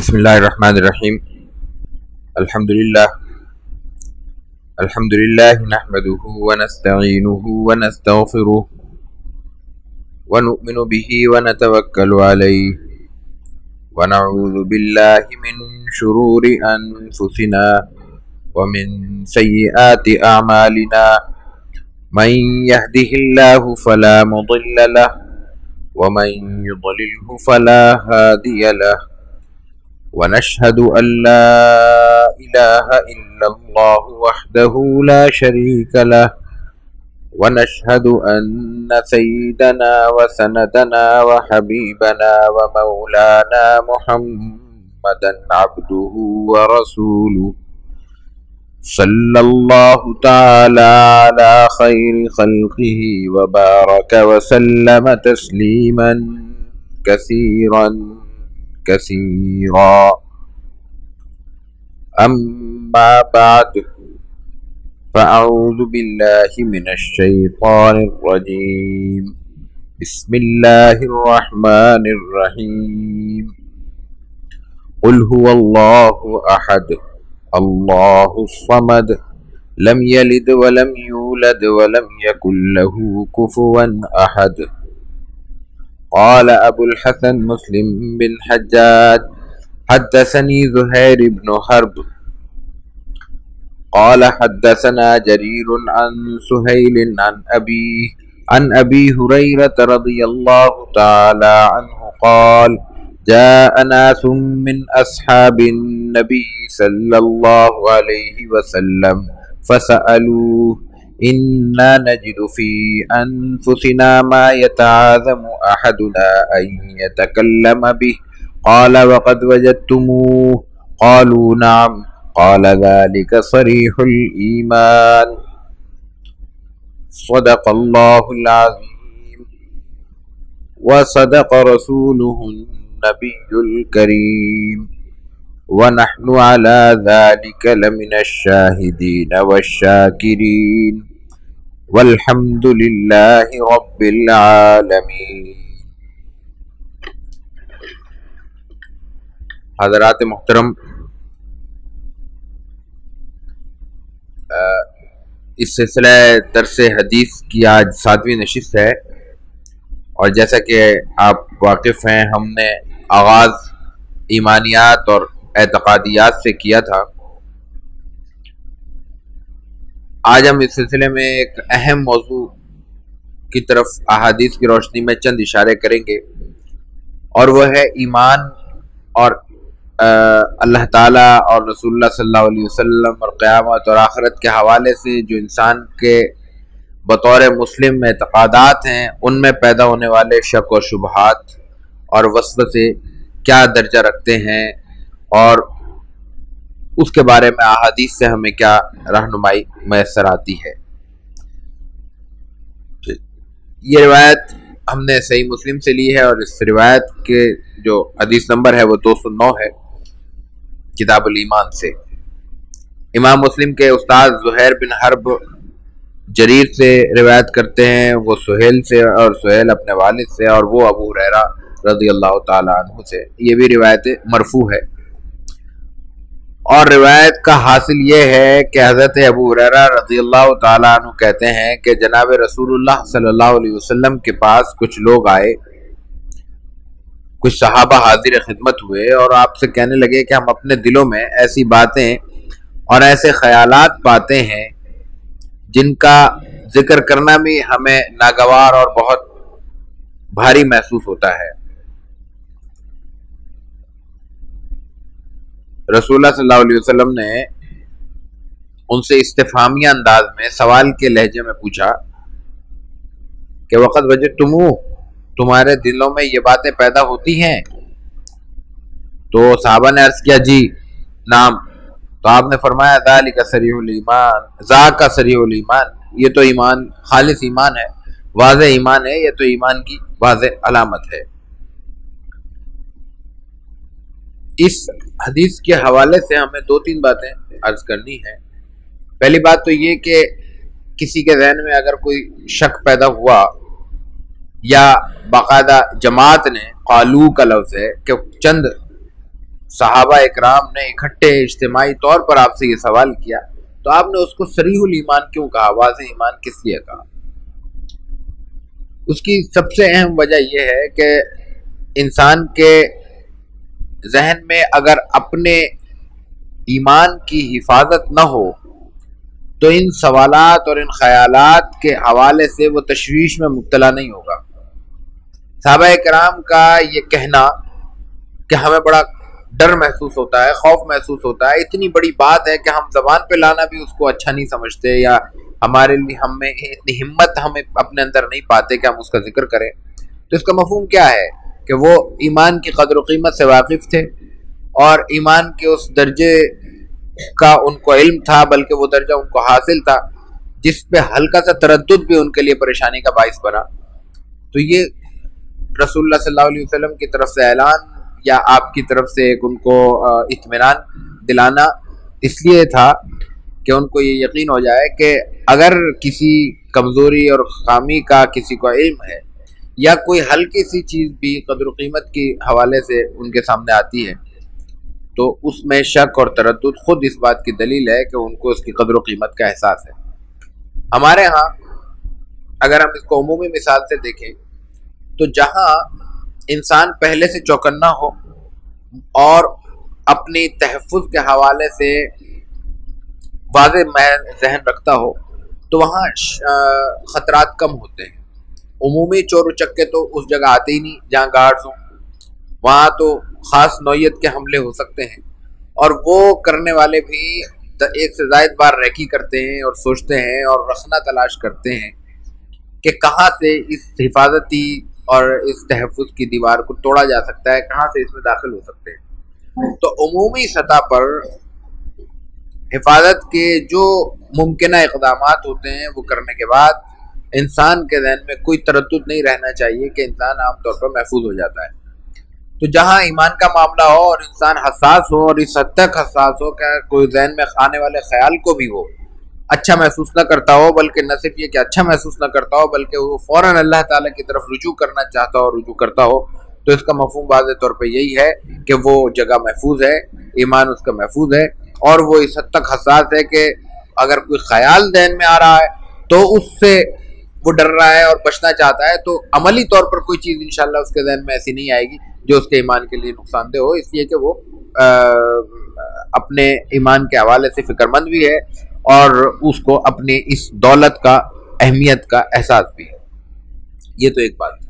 بسم اللہ الرحمن الرحیم الحمد للہ نحمده ونستعینه ونستغفره ونؤمن به ونتوکل علیہ ونعوذ باللہ من شرور انفسنا ومن سیئات اعمالنا من يهده اللہ فلا مضل له ومن يضلله فلا هادی له ونشهد أن لا إله إلا الله وحده لا شريك له ونشهد أن سيدنا وسندنا وحبيبنا ومولانا محمدا عبده ورسوله صلى الله تعالى على خير خلقه وبارك وسلم تسليما كثيرا كثيرا أما بعد فأعوذ بالله من الشيطان الرجيم بسم الله الرحمن الرحيم قل هو الله أحد الله الصمد لم يلد ولم يولد ولم يكن له كفوا أحد قال أبو الحسن مسلم بن حجاج حدثني زهير بن حرب قال حدثنا جرير عن سهيل عن أبي هريرة رضي الله تعالى عنه قال جاء ناس من أصحاب النبي صلى الله عليه وسلم فسألوه إنا نجد في أنفسنا ما يتعاظم أحدنا أن يتكلم به قال وقد وجدتموه قالوا نعم قال ذلك صريح الإيمان صدق الله العظيم وصدق رسوله النبي الكريم ونحن على ذلك لمن الشاهدين والشاكرين والحمد للہ رب العالمین۔ حضرات محترم، اس سلسلہ درس حدیث کی آج 7ویں نشست ہے، اور جیسا کہ آپ واقف ہیں ہم نے آغاز ایمانیات اور اعتقادیات سے کیا تھا۔ آج ہم اس سلسلے میں ایک اہم موضوع کی طرف احادیث کی روشنی میں چند اشارے کریں گے، اور وہ ہے ایمان اور اللہ تعالیٰ اور رسول اللہ صلی اللہ علیہ وسلم اور قیامت اور آخرت کے حوالے سے جو انسان کے بطور مسلم اعتقادات ہیں، ان میں پیدا ہونے والے شک و شبہات اور وسوسے کیا درجہ رکھتے ہیں، اور اس کے بارے میں احادیث سے ہمیں کیا رہنمائی میسر آتی ہے۔ یہ روایت ہم نے صحیح مسلم سے لی ہے، اور اس روایت کے جو حدیث نمبر ہے وہ 209 ہے کتاب الایمان سے۔ امام مسلم کے استاد زہیر بن حرب جریر سے روایت کرتے ہیں، وہ سہیل سے، اور سہیل اپنے والد سے، اور وہ ابو ہریرہ رضی اللہ تعالی عنہ سے۔ یہ بھی روایت مرفوع ہے، اور روایت کا حاصل یہ ہے کہ حضرت ابو ہریرہ رضی اللہ تعالیٰ عنہ کہتے ہیں کہ جناب رسول اللہ صلی اللہ علیہ وسلم کے پاس کچھ لوگ آئے، کچھ صحابہ حاضر خدمت ہوئے، اور آپ سے کہنے لگے کہ ہم اپنے دلوں میں ایسی باتیں اور ایسے خیالات پاتے ہیں جن کا ذکر کرنا بھی ہمیں ناگوار اور بہت بھاری محسوس ہوتا ہے۔ رسول اللہ صلی اللہ علیہ وسلم نے ان سے استفہامیہ انداز میں سوال کے لہجے میں پوچھا کہ وقت وجدتموہ، تمہارے دلوں میں یہ باتیں پیدا ہوتی ہیں؟ تو صحابہ نے عرض کیا جی نام۔ تو آپ نے فرمایا ذالک صریح الایمان، ذاک صریح الایمان، یہ تو ایمان، خالص ایمان ہے، واضح ایمان ہے، یہ تو ایمان کی واضح علامت ہے۔ اس حدیث کے حوالے سے ہمیں 2-3 باتیں عرض کرنی ہیں۔ پہلی بات تو یہ کہ کسی کے ذہن میں اگر کوئی شک پیدا ہوا یا باقاعدہ جماعت نے قالو کا لفظ ہے کہ چند صحابہ اکرام نے اکٹھے اجتماعی طور پر آپ سے یہ سوال کیا تو آپ نے اس کو صریح الایمان کیوں کہا، واضح ایمان کس لیے کہا؟ اس کی سب سے اہم وجہ یہ ہے کہ انسان کے ذہن میں اگر اپنے ایمان کی حفاظت نہ ہو تو ان سوالات اور ان خیالات کے حوالے سے وہ تشویش میں مبتلا نہیں ہوگا۔ صحابہ کرام کا یہ کہنا کہ ہمیں بڑا ڈر محسوس ہوتا ہے، خوف محسوس ہوتا ہے، اتنی بڑی بات ہے کہ ہم زبان پہ لانا بھی اس کو اچھا نہیں سمجھتے، یا ہمارے لیے ہمیں اتنی ہمت ہمیں اپنے اندر نہیں پاتے کہ ہم اس کا ذکر کریں، تو اس کا مفہوم کیا ہے کہ وہ ایمان کی قدر و قیمت سے واقف تھے اور ایمان کے اس درجے کا ان کو علم تھا، بلکہ وہ درجہ ان کو حاصل تھا جس پہ ہلکا سا تردد بھی ان کے لیے پریشانی کا باعث بنا۔ تو یہ رسول اللہ صلی اللہ علیہ وسلم کی طرف سے اعلان یا آپ کی طرف سے ایک ان کو اطمینان دلانا اس لیے تھا کہ ان کو یہ یقین ہو جائے کہ اگر کسی کمزوری اور خامی کا کسی کو علم ہے یا کوئی ہلکی سی چیز بھی قدر و قیمت کے حوالے سے ان کے سامنے آتی ہے تو اس میں شک اور تردد خود اس بات کی دلیل ہے کہ ان کو اس کی قدر و قیمت کا احساس ہے۔ ہمارے ہاں اگر ہم اس کو عمومی مثال سے دیکھیں تو جہاں انسان پہلے سے چوکنا ہو اور اپنی تحفظ کے حوالے سے واضح ذہن رکھتا ہو تو وہاں خطرات کم ہوتے ہیں۔ عمومی چور و چکے تو اس جگہ آتے ہی نہیں جہاں گارڈز ہوں، وہاں تو خاص نوعیت کے حملے ہو سکتے ہیں، اور وہ کرنے والے بھی ایک سے زائد بار ریکی کرتے ہیں اور سوچتے ہیں اور رخنہ تلاش کرتے ہیں کہ کہاں سے اس حفاظتی اور اس تحفظ کی دیوار کو توڑا جا سکتا ہے، کہاں سے اس میں داخل ہو سکتے ہیں۔ تو عمومی سطح پر حفاظت کے جو ممکنہ اقدامات ہوتے ہیں وہ کرنے کے بعد انسان کے ذہن میں کوئی تردد نہیں رہنا چاہیے کہ انسان عام طور پر محفوظ ہو جاتا ہے۔ تو جہاں ایمان کا معاملہ ہو اور انسان حساس ہو اور اس حد تک حساس ہو کہ کوئی ذہن میں آنے والے خیال کو بھی وہ اچھا محسوس نہ کرتا ہو، بلکہ نہ صرف یہ کہ اچھا محسوس نہ کرتا ہو بلکہ وہ فوراً اللہ تعالیٰ کی طرف رجوع کرنا چاہتا ہو، رجوع کرتا ہو، تو اس کا مفہوم واضح طور پہ یہی ہے کہ وہ جگہ محفوظ ہے، ایمان اس کا محفوظ ہے، اور وہ اس حد تک حساس ہے کہ اگر کوئی خیال ذہن میں آ رہا ہے تو اس سے وہ ڈر رہا ہے اور بچنا چاہتا ہے، تو عملی طور پر کوئی چیز انشاءاللہ اس کے ذہن میں ایسی نہیں آئے گی جو اس کے ایمان کے لیے نقصان دہ ہو، اس لیے کہ وہ اپنے ایمان کے حوالے سے فکر مند بھی ہے اور اس کو اپنی اس دولت کا اہمیت کا احساس بھی ہے۔ یہ تو ایک بات ہے۔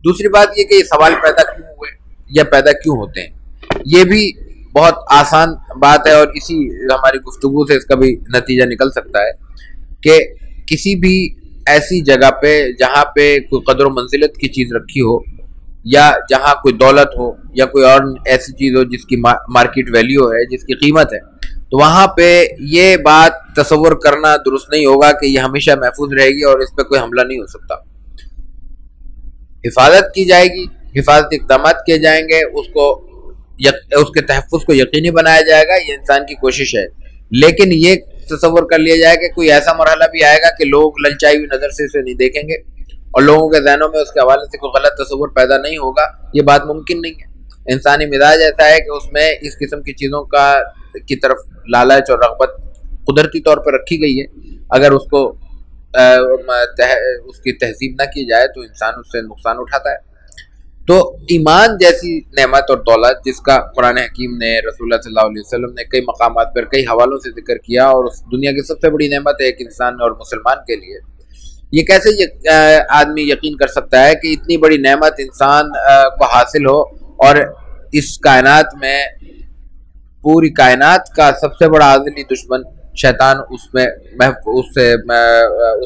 دوسری بات یہ کہ یہ سوال پیدا کیوں ہوئے یا پیدا کیوں ہوتے ہیں، یہ بھی بہت آسان بات ہے اور اسی ہماری گفتگو سے اس کا بھی نتیجہ نکل سکتا ہے کہ کسی بھی ایسی جگہ پہ جہاں پہ کوئی قدر و منزلت کی چیز رکھی ہو یا جہاں کوئی دولت ہو یا کوئی اور ایسی چیز ہو جس کی مارکیٹ ویلیو ہے، جس کی قیمت ہے، تو وہاں پہ یہ بات تصور کرنا درست نہیں ہوگا کہ یہ ہمیشہ محفوظ رہے گی اور اس پہ کوئی حملہ نہیں ہو سکتا۔ حفاظت کی جائے گی، حفاظتی اقدامات کیے جائیں گے، اس کے تحفظ کو یقینی بنایا جائے گا، یہ انسان کی کوشش ہے، لیکن یہ تصور کر لیا جائے کہ کوئی ایسا مرحلہ بھی آئے گا کہ لوگ للچائی ہوئی نظر سے اسے نہیں دیکھیں گے اور لوگوں کے ذہنوں میں اس کے حوالے سے کوئی غلط تصور پیدا نہیں ہوگا، یہ بات ممکن نہیں ہے۔ انسانی مزاج ایسا ہے کہ اس میں اس قسم کی چیزوں کی طرف لالچ اور رغبت قدرتی طور پر رکھی گئی ہے، اگر اس کو اس کی تہذیب نہ کی جائے تو انسان اس سے نقصان اٹھاتا ہے۔ تو ایمان جیسی نعمت اور دولت جس کا قرآن حکیم نے، رسول اللہ صلی اللہ علیہ وسلم نے کئی مقامات پر کئی حوالوں سے ذکر کیا، اور اس دنیا کی سب سے بڑی نعمت ہے ایک انسان اور مسلمان کے لیے، یہ کیسے آدمی یقین کر سکتا ہے کہ اتنی بڑی نعمت انسان کو حاصل ہو اور اس کائنات میں پوری کائنات کا سب سے بڑا ازلی دشمن شیطان اس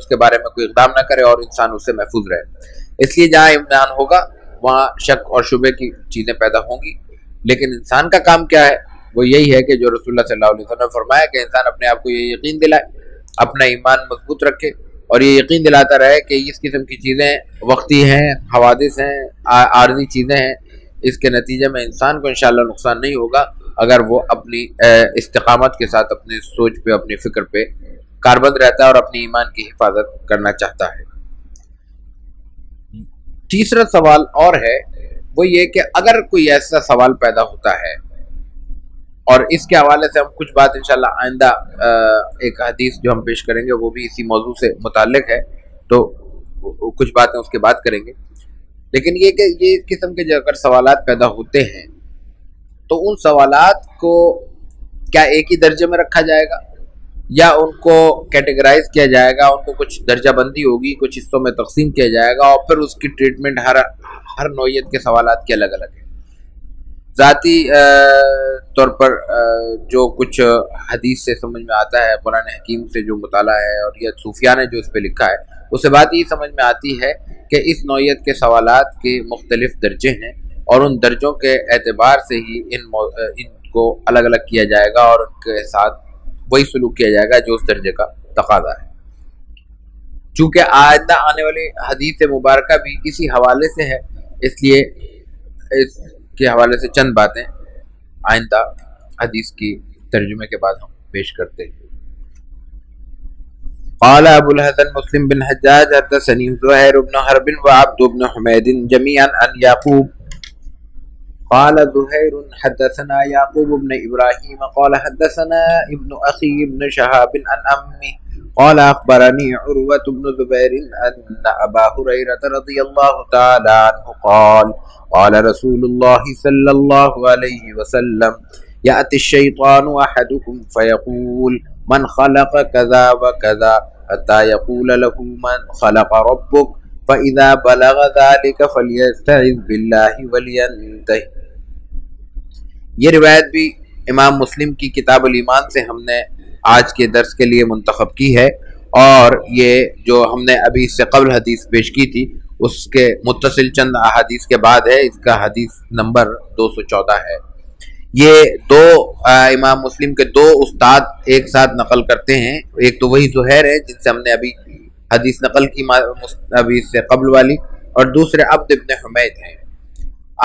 کے بارے میں کوئی اقدام نہ کرے اور انسان اس سے محفوظ رہے۔ اس لیے جہاں امتحان ہوگا وہاں شک اور شبے کی چیزیں پیدا ہوں گی، لیکن انسان کا کام کیا ہے؟ وہ یہی ہے کہ جو رسول اللہ صلی اللہ علیہ وسلم نے فرمایا کہ انسان اپنے آپ کو یہ یقین دلائے، اپنا ایمان مضبوط رکھے اور یہ یقین دلاتا رہے کہ اس قسم کی چیزیں وقتی ہیں، حوادث ہیں، عارضی چیزیں ہیں، اس کے نتیجے میں انسان کو انشاءاللہ نقصان نہیں ہوگا اگر وہ اپنی استقامت کے ساتھ اپنے سوچ پہ، اپنی فکر پہ کاربند رہتا ہے اور اپنی ایمان کی حفاظت کرنا چاہتا ہے۔ تیسرا سوال اور ہے، وہ یہ کہ اگر کوئی ایسا سوال پیدا ہوتا ہے اور اس کے حوالے سے ہم کچھ بات انشاءاللہ آئندہ ایک حدیث جو ہم پیش کریں گے وہ بھی اسی موضوع سے متعلق ہے، تو کچھ باتیں اس کے بعد کریں گے. لیکن یہ کہ یہ اس قسم کے جو اگر سوالات پیدا ہوتے ہیں تو ان سوالات کو کیا ایک ہی درجے میں رکھا جائے گا یا ان کو کیٹیگرائز کیا جائے گا، ان کو کچھ درجہ بندی ہوگی، کچھ حصوں میں تقسیم کیا جائے گا، اور پھر اس کی ٹریٹمنٹ ہر نوعیت کے سوالات کی الگ الگ ہے. ذاتی طور پر جو کچھ حدیث سے سمجھ میں آتا ہے، قرآن حکیم سے جو مطالعہ ہے اور یہ صوفیاء نے جو اس پہ لکھا ہے، اس سے بات یہ سمجھ میں آتی ہے کہ اس نوعیت کے سوالات کے مختلف درجے ہیں اور ان درجوں کے اعتبار سے ہی ان کو الگ الگ کیا جائے گا اور ان کے ساتھ وہی سلوک کیا جائے گا جو اس درجے کا تقاضا ہے. چونکہ آئندہ آنے والی حدیث مبارکہ بھی اسی حوالے سے ہے، اس لیے اس کے حوالے سے چند باتیں آئندہ حدیث کی ترجمے کے بعد ہم پیش کرتے ہیں. قال ابو الحسن مسلم بن حجاج حدثني زهير بن حرب وعبد بن حميد جميعا عن يعقوب قال زهير حدثنا يعقوب بن ابراهيم قال حدثنا ابن اخي بن شهاب عن امه قال اخبرني عروة بن زبير ان ابا هريرة رضي الله تعالى عنه قال قال رسول الله صلى الله عليه وسلم يأتي الشيطان احدكم فيقول من خلق كذا وكذا حتى يقول له من خلق ربك فإذا بلغ ذلك فليستعذ بالله ولينتهي. یہ روایت بھی امام مسلم کی کتاب الایمان سے ہم نے آج کے درس کے لیے منتخب کی ہے، اور یہ جو ہم نے ابھی اس سے قبل حدیث پیش کی تھی اس کے متصل چند احادیث کے بعد ہے. اس کا حدیث نمبر 214 ہے. یہ دو امام مسلم کے دو استاد ایک ساتھ نقل کرتے ہیں. ایک تو وہی زہیر ہے جن سے ہم نے ابھی حدیث نقل کی ابھی اس سے قبل والی، اور دوسرے عبد ابن حمید ہیں.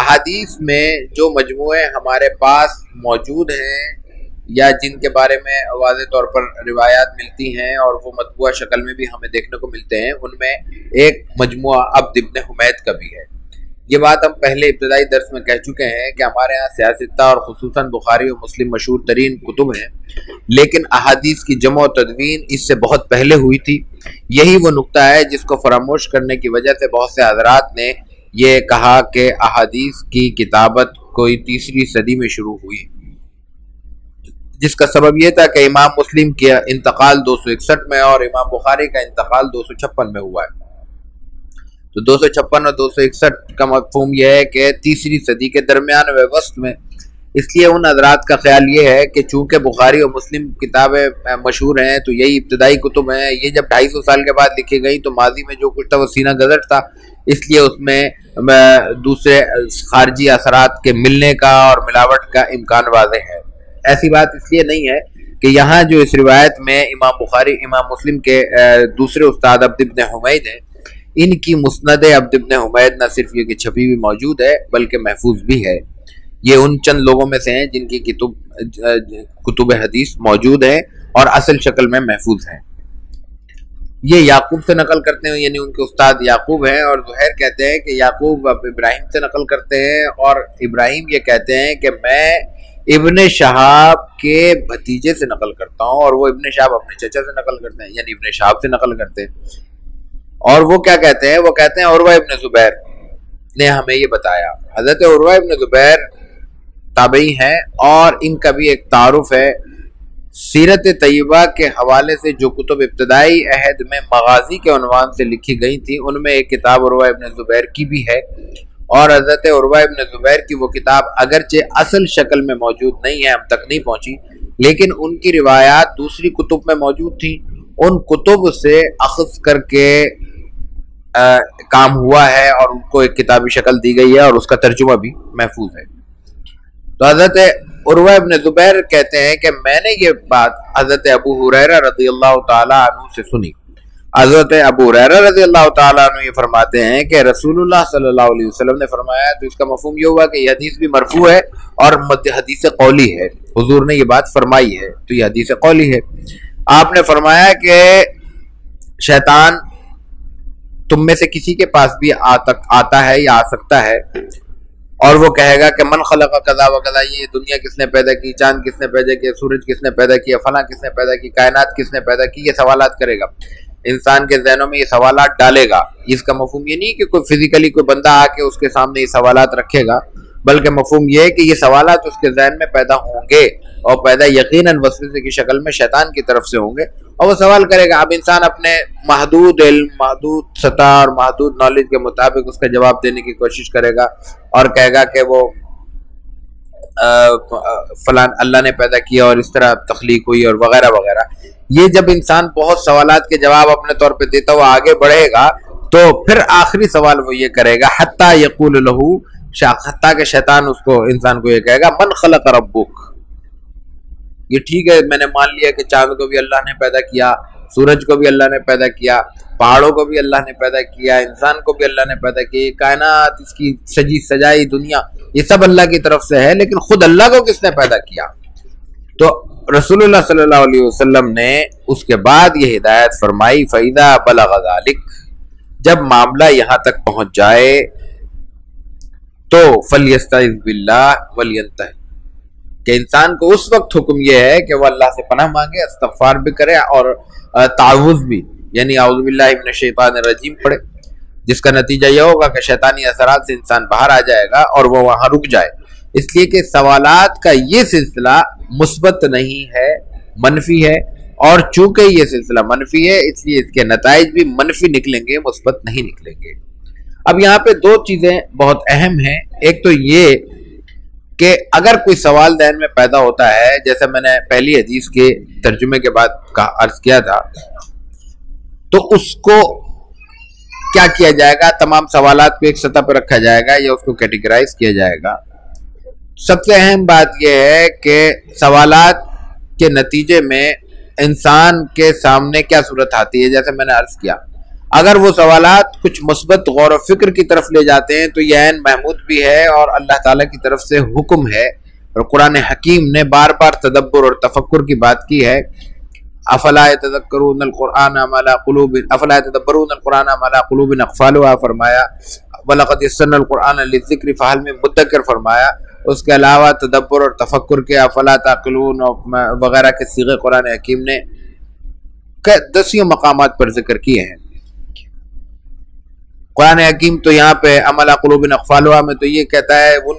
احادیث میں جو مجموعے ہمارے پاس موجود ہیں یا جن کے بارے میں واضح طور پر روایات ملتی ہیں اور وہ مطبوعہ شکل میں بھی ہمیں دیکھنے کو ملتے ہیں، ان میں ایک مجموعہ عبد ابن حمید کا بھی ہے. یہ بات ہم پہلے ابتدائی درس میں کہہ چکے ہیں کہ ہمارے ہاں سیاستہ اور خصوصاً بخاری و مسلم مشہور ترین کتب ہیں، لیکن احادیث کی جمع و تدوین اس سے بہت پہلے ہوئی تھی. یہی وہ نقطہ ہے جس کو فراموش کرنے کی وجہ سے بہت سے حضرات نے یہ کہا کہ احادیث کی کتابت کوئی تیسری صدی میں شروع ہوئی، جس کا سبب یہ تھا کہ امام مسلم کا انتقال 261 میں اور امام بخاری کا انتقال 256 میں ہوا ہے. تو 256 اور 261 کا مفہوم یہ ہے کہ تیسری صدی کے درمیان وسط میں. اس لیے ان حضرات کا خیال یہ ہے کہ چونکہ بخاری اور مسلم کتابیں مشہور ہیں تو یہی ابتدائی کتب ہیں. یہ جب 250 سال کے بعد لکھی گئی تو ماضی میں جو کچھ تھا وہ سینہ گزر تھا، اس لیے اس میں دوسرے خارجی اثرات کے ملنے کا اور ملاوٹ کا امکان واضح ہے. ایسی بات اس لیے نہیں ہے کہ یہاں جو اس روایت میں امام بخاری امام مسلم کے دوسرے استاد عبد ابن حمید ہیں، ان کی مسند عبد ابن حمید نہ صرف یہ کہ چھپی بھی موجود ہے بلکہ محفوظ بھی ہے. یہ ان چند لوگوں میں سے ہیں جن کی کتب حدیث موجود ہیں اور اصل شکل میں محفوظ ہیں. یہ یعقوب سے نقل کرتے ہیں، یعنی ان کے استاد یعقوب ہیں، اور زہیر کہتے ہیں کہ یعقوب ابراہیم سے نقل کرتے ہیں، اور ابراہیم یہ کہتے ہیں کہ میں ابن شہاب کے بھتیجے سے نقل کرتا ہوں، اور وہ ابن شہاب اپنے چچا سے نقل کرتے ہیں، یعنی ابن شہاب سے نقل کرتے ہیں. اور وہ کیا کہتے ہیں؟ وہ کہتے ہیں عروہ ابن زبیر نے ہمیں یہ بتایا. حضرت عروہ ابن زبیر تابعی ہیں، اور ان کا بھی ایک تعارف ہے. سیرت طیبہ کے حوالے سے جو کتب ابتدائی عہد میں مغازی کے عنوان سے لکھی گئی تھی ان میں ایک کتاب عروہ ابن زبیر کی بھی ہے، اور حضرت عروہ ابن زبیر کی وہ کتاب اگرچہ اصل شکل میں موجود نہیں ہے، ہم تک نہیں پہنچی، لیکن ان کی روایات دوسری کتب میں موجود تھیں. ان کتب سے اخذ کر کے کام ہوا ہے اور ان کو ایک کتابی شکل دی گئی ہے، اور اس کا ترجمہ بھی محفوظ ہے. تو حضرت عروہ ابن زبیر کہتے ہیں کہ میں نے یہ بات حضرت ابو ہریرہ رضی اللہ تعالیٰ عنہ سے سنی. حضرت ابو ہریرہ رضی اللہ تعالیٰ عنہ یہ فرماتے ہیں کہ رسول اللہ صلی اللہ علیہ وسلم نے فرمایا. تو اس کا مفہوم یہ ہوا کہ یہ حدیث بھی مرفوع ہے اور حدیث قولی ہے. حضور نے یہ بات فرمائی ہے تو یہ حدیث قولی ہے. آپ نے فرمایا کہ شیطان تم میں سے کسی کے پاس بھی آتا ہے یا آ سکتا ہے، اور وہ کہے گا کہ من خلق کذا و کذا، یہ دنیا کس نے پیدا کی، چاند کس نے پیدا کیا، سورج کس نے پیدا کیا، فلاں کس نے پیدا کی، کائنات کس نے پیدا کی، یہ سوالات کرے گا، انسان کے ذہنوں میں یہ سوالات ڈالے گا۔ اس کا مفہوم یہ نہیں کہ کوئی فزیکلی کوئی بندہ آ کے اس کے سامنے یہ سوالات رکھے گا، بلکہ مفہوم یہ ہے کہ یہ سوالات اس کے ذہن میں پیدا ہوں گے، اور پیدا یقیناً وسوسے کی شکل میں شیطان کی طرف سے ہوں گے، اور وہ سوال کرے گا۔ اب انسان اپنے محدود علم، محدود سطح اور محدود نالج کے مطابق اس کا جواب دینے کی کوشش کرے گا، اور کہے گا کہ وہ فلان اللہ نے پیدا کیا اور اس طرح تخلیق ہوئی اور وغیرہ وغیرہ۔ یہ جب انسان بہت سوالات کے جواب اپنے طور پہ دیتا ہوا آگے بڑھے گا، تو پھر آخری سوال وہ یہ کرے گا، حتیٰ یقول لہو، حتیٰ کہ شیطان اس کو، انسان کو یہ کہے گا، من خلق ربک۔ یہ ٹھیک ہے، میں نے مان لیا کہ چاند کو بھی اللہ نے پیدا کیا، سورج کو بھی اللہ نے پیدا کیا، پہاڑوں کو بھی اللہ نے پیدا کیا، انسان کو بھی اللہ نے پیدا کیا، کائنات، اس کی سجی سجائی دنیا، یہ سب اللہ کی طرف سے ہے، لیکن خود اللہ کو کس نے پیدا کیا؟ تو رسول اللہ صلی اللہ علیہ وسلم نے اس کے بعد یہ ہدایت فرمائی، فَإِذَا بَلَغَ ذَلِكَ، جب معاملہ یہاں تک پہنچ جائے تو فَلْيَسْتَعِذْ بِاللَّهِ وَلْيَنْتَهِ، کہ انسان کو اس وقت حکم یہ ہے کہ وہ اللہ سے پناہ مانگے، استغفار بھی کرے اور تعوذ بھی، یعنی اعوذ باللہ من الشیطان الرجیم پڑھے، جس کا نتیجہ یہ ہوگا کہ شیطانی اثرات سے انسان باہر آ جائے گا اور وہ وہاں رک جائے۔ اس لیے کہ سوالات کا یہ سلسلہ مثبت نہیں ہے، منفی ہے، اور چونکہ یہ سلسلہ منفی ہے اس لیے اس کے نتائج بھی منفی نکلیں گے، مثبت نہیں نکلیں گے۔ اب یہاں پہ دو چیزیں بہت اہم ہیں۔ ایک تو یہ کہ اگر کوئی سوال ذہن میں پیدا ہوتا ہے، جیسے میں نے پہلی حدیث کے ترجمے کے بعد عرض کیا تھا، تو اس کو کیا کیا جائے گا؟ تمام سوالات کو ایک سطح پہ رکھا جائے گا یا اس کو کیٹیگرائز کیا جائے گا؟ سب سے اہم بات یہ ہے کہ سوالات کے نتیجے میں انسان کے سامنے کیا صورت آتی ہے۔ جیسے میں نے عرض کیا، اگر وہ سوالات کچھ مثبت غور و فکر کی طرف لے جاتے ہیں تو یہ عین محمود بھی ہے اور اللہ تعالیٰ کی طرف سے حکم ہے، اور قرآن حکیم نے بار بار تدبر اور تفکر کی بات کی ہے۔ افلا يتذكرون القرآن ما على قلوب افلا يتدبرون القرآن ما على قلوب اقفالها فرمایا، ولقد يسرنا القرآن للذکر فهل من مدکر فرمایا۔ اس کے علاوہ تدبر اور تفکر کے افلا تعقلون وغیرہ کے صیغے قرآن حکیم نے دسیوں مقامات پر ذکر کیے ہیں۔ قرآن حکیم تو یہاں پہ عمل قلوب اقفالها میں تو یہ کہتا ہے ان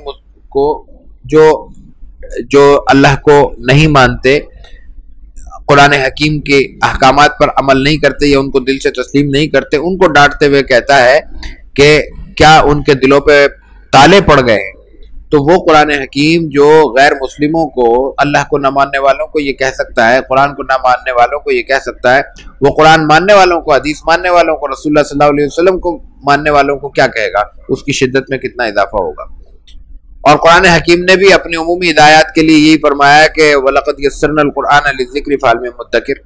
کو جو اللہ کو نہیں مانتے، قرآن حکیم کے احکامات پر عمل نہیں کرتے یا ان کو دل سے تسلیم نہیں کرتے، ان کو ڈانٹتے ہوئے کہتا ہے کہ کیا ان کے دلوں پہ تالے پڑ گئے ہیں؟ تو وہ قرآن حکیم جو غیر مسلموں کو، اللہ کو نہ ماننے والوں کو یہ کہہ سکتا ہے، قرآن کو نہ ماننے والوں کو یہ کہہ سکتا ہے، وہ قرآن ماننے والوں کو، حدیث ماننے والوں کو، رسول اللہ صلی اللہ علیہ وسلم کو ماننے والوں کو کیا کہے گا؟ اس کی شدت میں کتنا اضافہ ہوگا۔ اور قرآن حکیم نے بھی اپنی عمومی ہدایات کے لیے یہی فرمایا کہ وَلَقَدْ يَسَّرْنَا الْقُرْآنَ لِلذِّكْرِ فَهَلْ مِن مُدَّكِرٍ،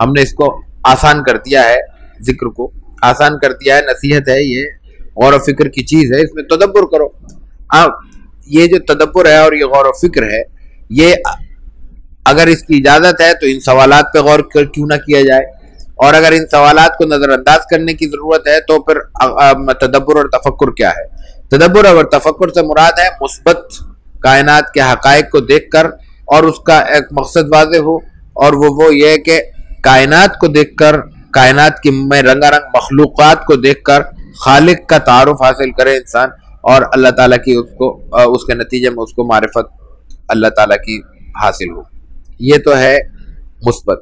ہم نے اس کو آسان کر دیا ہے، ذکر کو آسان کر دیا ہے، نصیحت ہے، یہ غور و فکر کی چیز ہے، اس میں تدبر کرو۔ یہ جو تدبر ہے اور یہ غور و فکر ہے، یہ اگر اس کی اجازت ہے تو ان سوالات پہ غور کیوں نہ کیا جائے، اور اگر ان سوالات کو نظر انداز کرنے کی ضرورت ہے تو پھر تدبر اور تفکر کیا ہے؟ تدبر اور تفکر سے مراد ہے مثبت کائنات کے حقائق کو دیکھ کر، اور اس کا ایک مقصد واضح ہو، اور وہ یہ ہے کہ کائنات کو دیکھ کر، کائنات کی میں رنگا رنگ مخلوقات کو دیکھ کر خالق کا تعارف حاصل کرے انسان، اور اللہ تعالیٰ کی اس کے نتیجے میں اس کو معرفت اللہ تعالیٰ کی حاصل ہو۔ یہ تو ہے مثبت۔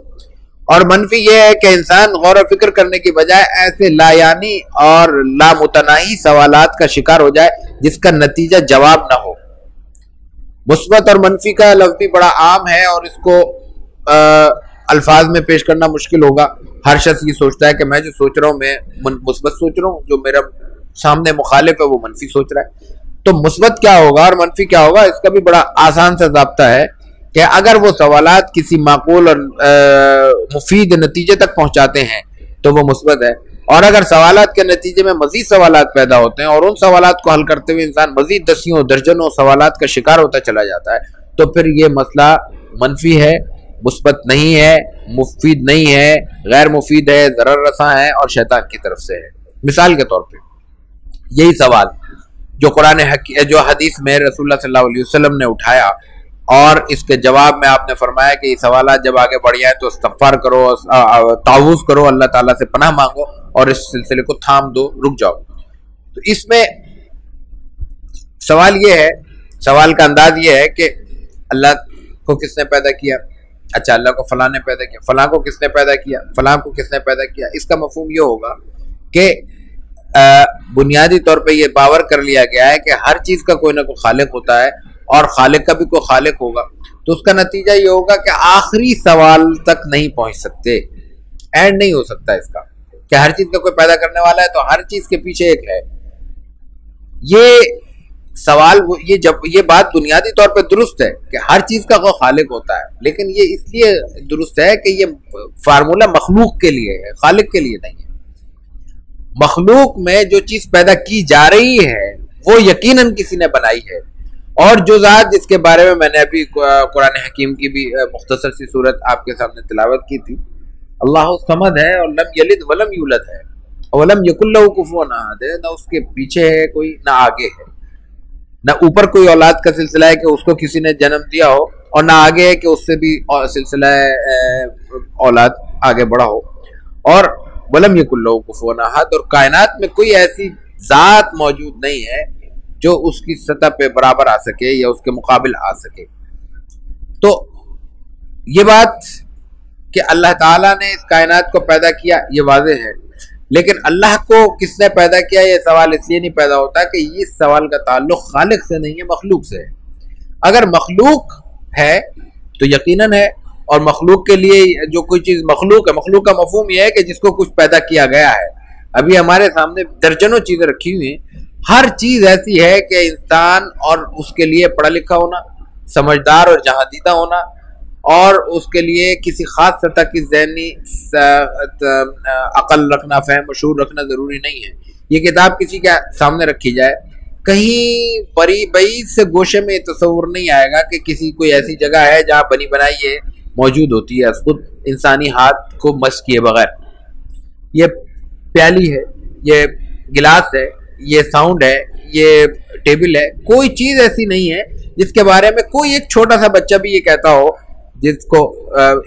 اور منفی یہ ہے کہ انسان غور و فکر کرنے کی بجائے ایسے لا یعنی اور لا متناہی سوالات کا شکار ہو جائے جس کا نتیجہ جواب نہ ہو۔ مثبت اور منفی کا لفظ بھی بڑا عام ہے اور اس کو الفاظ میں پیش کرنا مشکل ہوگا۔ ہر شخص یہ سوچتا ہے کہ میں جو سوچ رہا ہوں میں مثبت سوچ رہا ہوں، جو میرا سامنے مخالف ہے وہ منفی سوچ رہا ہے۔ تو مثبت کیا ہوگا اور منفی کیا ہوگا، اس کا بھی بڑا آسان سا ضابطہ ہے کہ اگر وہ سوالات کسی معقول اور مفید نتیجے تک پہنچاتے ہیں تو وہ مثبت ہے، اور اگر سوالات کے نتیجے میں مزید سوالات پیدا ہوتے ہیں اور ان سوالات کو حل کرتے ہوئے انسان مزید دسیوں درجنوں سوالات کا شکار ہوتا چلا جاتا ہے تو پھر یہ مسئلہ منفی ہے، مثبت نہیں ہے، مفید نہیں ہے، غیر مفید ہے، ضرر رساں ہے اور شیطان کی طرف سے ہے۔ مثال کے طور پہ یہی سوال جو حدیث میں رسول اللہ صلی اللہ علیہ وسلم نے اٹھایا، اور اس کے جواب میں آپ نے فرمایا کہ یہ سوالات جب آگے بڑھ جائیں تو استغفار کرو، تعوذ کرو، اللہ تعالیٰ سے پناہ مانگو اور اس سلسلے کو تھام دو، رک جاؤ۔ تو اس میں سوال یہ ہے، سوال کا انداز یہ ہے کہ اللہ کو کس نے پیدا کیا؟ اچھا، اللہ کو فلاں نے پیدا کیا، فلاں کو کس نے پیدا کیا، فلاں کو کس نے پیدا کیا؟ اس کا مفہوم یہ ہوگا کہ بنیادی طور پہ یہ باور کر لیا گیا ہے کہ ہر چیز کا کوئی نہ کوئی خالق ہوتا ہے اور خالق کا بھی کوئی خالق ہوگا، تو اس کا نتیجہ یہ ہوگا کہ آخری سوال تک نہیں پہنچ سکتے، اینڈ نہیں ہو سکتا اس کا، کہ ہر چیز کا کوئی پیدا کرنے والا ہے تو ہر چیز کے پیچھے ایک ہے۔ یہ سوال یہ بات بنیادی طور پہ درست ہے کہ ہر چیز کا کوئی خالق ہوتا ہے، لیکن یہ اس لیے درست ہے کہ یہ فارمولہ مخلوق کے لیے ہے، خالق کے لیے نہیں ہے۔ مخلوق میں جو چیز پیدا کی جا رہی ہے وہ یقیناً کسی نے بنائی ہے، اور جو ذات جس کے بارے میں میں نے ابھی قرآن حکیم کی بھی مختصر سی صورت آپ کے سامنے تلاوت کی تھی، اللہ الصمد ہے اور لم یلد ولم یولد ہے، ولم یکن لہ کفوا احد ہے، نہ اس کے پیچھے ہے کوئی نہ آگے ہے، نہ اوپر کوئی اولاد کا سلسلہ ہے کہ اس کو کسی نے جنم دیا ہو، اور نہ آگے ہے کہ اس سے بھی سلسلہ اولاد آگے بڑھا ہو، اور ولم یکن لہ کفوا احد، اور کائنات میں کوئی ایسی ذات موجود نہیں ہے جو اس کی سطح پہ برابر آ سکے یا اس کے مقابل آ سکے۔ تو یہ بات کہ اللہ تعالیٰ نے اس کائنات کو پیدا کیا یہ واضح ہے، لیکن اللہ کو کس نے پیدا کیا یہ سوال اس لیے نہیں پیدا ہوتا کہ اس سوال کا تعلق خالق سے نہیں ہے، مخلوق سے ہے۔ اگر مخلوق ہے تو یقیناً ہے، اور مخلوق کے لیے جو کوئی چیز مخلوق ہے، مخلوق کا مفہوم یہ ہے کہ جس کو کچھ پیدا کیا گیا ہے۔ ابھی ہمارے سامنے درجنوں چیزیں رکھی ہوئی ہیں، ہر چیز ایسی ہے کہ انسان اور اس کے لیے پڑھا لکھا ہونا، سمجھدار اور جہاں دیدہ ہونا، اور اس کے لیے کسی خاص سطح کی ذہنی عقل رکھنا، فہم و شعور رکھنا ضروری نہیں ہے۔ یہ کتاب کسی کے سامنے رکھی جائے، کہیں بعید سے گوشے میں تصور نہیں آئے گا کہ کسی کوئی ایسی جگہ ہے جہاں بنی بنائی یہ موجود ہوتی ہے خود انسانی ہاتھ کو مس کیے بغیر۔ یہ پیالی ہے، یہ گلاس ہے، یہ ساؤنڈ ہے، یہ ٹیبل ہے، کوئی چیز ایسی نہیں ہے جس کے بارے میں کوئی ایک چھوٹا سا بچہ بھی یہ کہتا ہو جس کو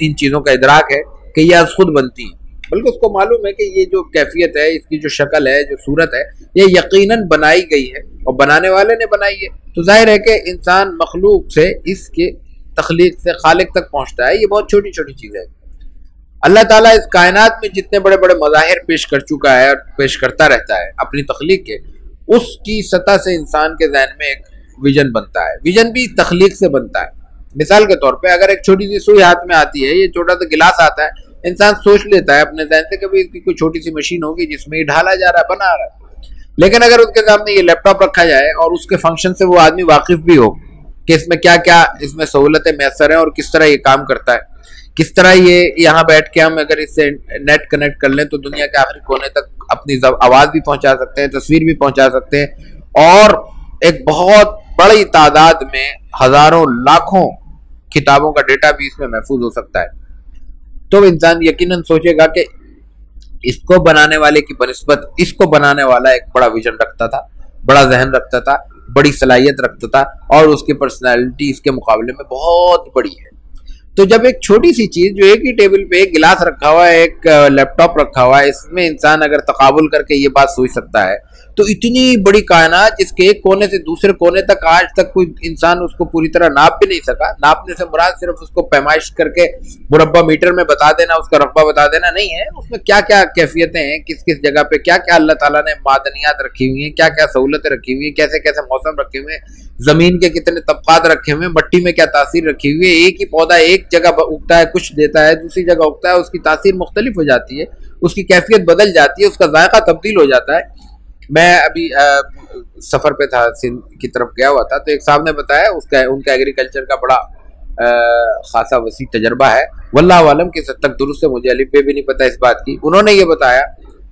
ان چیزوں کا ادراک ہے کہ یہ از خود بنتی ہیں، بلکہ اس کو معلوم ہے کہ یہ جو کیفیت ہے، اس کی جو شکل ہے، جو صورت ہے، یہ یقیناً بنائی گئی ہے اور بنانے والے نے بنائی ہے۔ تو ظاہر ہے کہ انسان مخلوق سے اس کے تخلیق سے خالق تک پہنچتا ہے، یہ بہت چھوٹی چھوٹی چیز ہے۔ اللہ تعالیٰ اس کائنات میں جتنے بڑے بڑے مظاہر پیش کر چکا ہے اور پیش کرتا رہتا ہے اپنی تخلیق کے، اس کی سطح سے انسان کے ذہن میں ایک ویژن بنتا ہے۔ ویژن بھی تخلیق سے بنتا ہے۔ مثال کے طور پہ اگر ایک چھوٹی سی سوئی ہاتھ میں آتی ہے، یہ چھوٹا سا گلاس آتا ہے، انسان سوچ لیتا ہے اپنے ذہن سے کہ اس کی کوئی چھوٹی سی مشین ہوگی جس میں یہ ڈھالا جا رہا ہے، بنا رہا ہے۔ لیکن اگر اس کے سامنے یہ لیپ ٹاپ رکھا جائے اور اس کے فنکشن سے وہ آدمی واقف بھی ہو کہ اس میں کیا کیا اس میں سہولتیں میسر ہیں اور کس طرح یہ کام کرتا ہے، کس طرح یہ یہاں بیٹھ کے ہم اگر اس سے نیٹ کنیکٹ کر لیں تو دنیا کے آخری کونے تک اپنی آواز بھی پہنچا سکتے ہیں، تصویر بھی پہنچا سکتے ہیں، اور ایک بہت بڑی تعداد میں ہزاروں لاکھوں کتابوں کا ڈیٹا بھی اس میں محفوظ ہو سکتا ہے، تو انسان یقیناً سوچے گا کہ اس کو بنانے والے کی بنسبت اس کو بنانے والا ایک بڑا ویژن رکھتا تھا، بڑا ذہن رکھتا تھا، بڑی صلاحیت رکھتا تھا، اور اس کی پرسنالٹی اس کے مقابلے میں بہت بڑی ہے۔ تو جب ایک چھوٹی سی چیز جو ایک ہی ٹیبل پہ ایک گلاس رکھا ہوا ہے، ایک لیپ ٹاپ رکھا ہوا ہے، اس میں انسان اگر تقابل کر کے یہ بات سوچ سکتا ہے، تو اتنی بڑی کائنات جس کے ایک کونے سے دوسرے کونے تک آج تک کوئی انسان اس کو پوری طرح ناپ بھی نہیں سکا۔ ناپنے سے مراد صرف اس کو پیمائش کر کے مربع میٹر میں بتا دینا، اس کا رقبہ بتا دینا نہیں ہے، اس میں کیا کیا کیفیتیں ہیں، کس کس جگہ پہ کیا کیا اللہ تعالیٰ نے معدنیات رکھی ہوئی ہیں، کیا کیا سہولتیں رکھی ہوئی ہیں، کیسے کیسے موسم رکھے ہوئے ہیں، زمین کے کتنے طبقات رکھے ہوئے ہیں، مٹی میں کیا تاثیر رکھی ہوئی ہے۔ ایک ہی پودا ایک جگہ اگتا ہے کچھ دیتا ہے، دوسری جگہ اگتا ہے اس کی تاثیر مختلف ہو جاتی ہے، اس کی کیفیت بدل جاتی ہے، اس کا ذائقہ تبدیل ہو جاتا ہے۔ میں ابھی سفر پہ تھا، سندھ کی طرف گیا ہوا تھا، تو ایک صاحب نے بتایا ان کا ایگریکلچر کا بڑا خاصا وسیع تجربہ ہے، واللہ عالم کس حد تک درست ہے، مجھے الف بے بھی نہیں پتا اس بات کی۔ انہوں نے یہ بتایا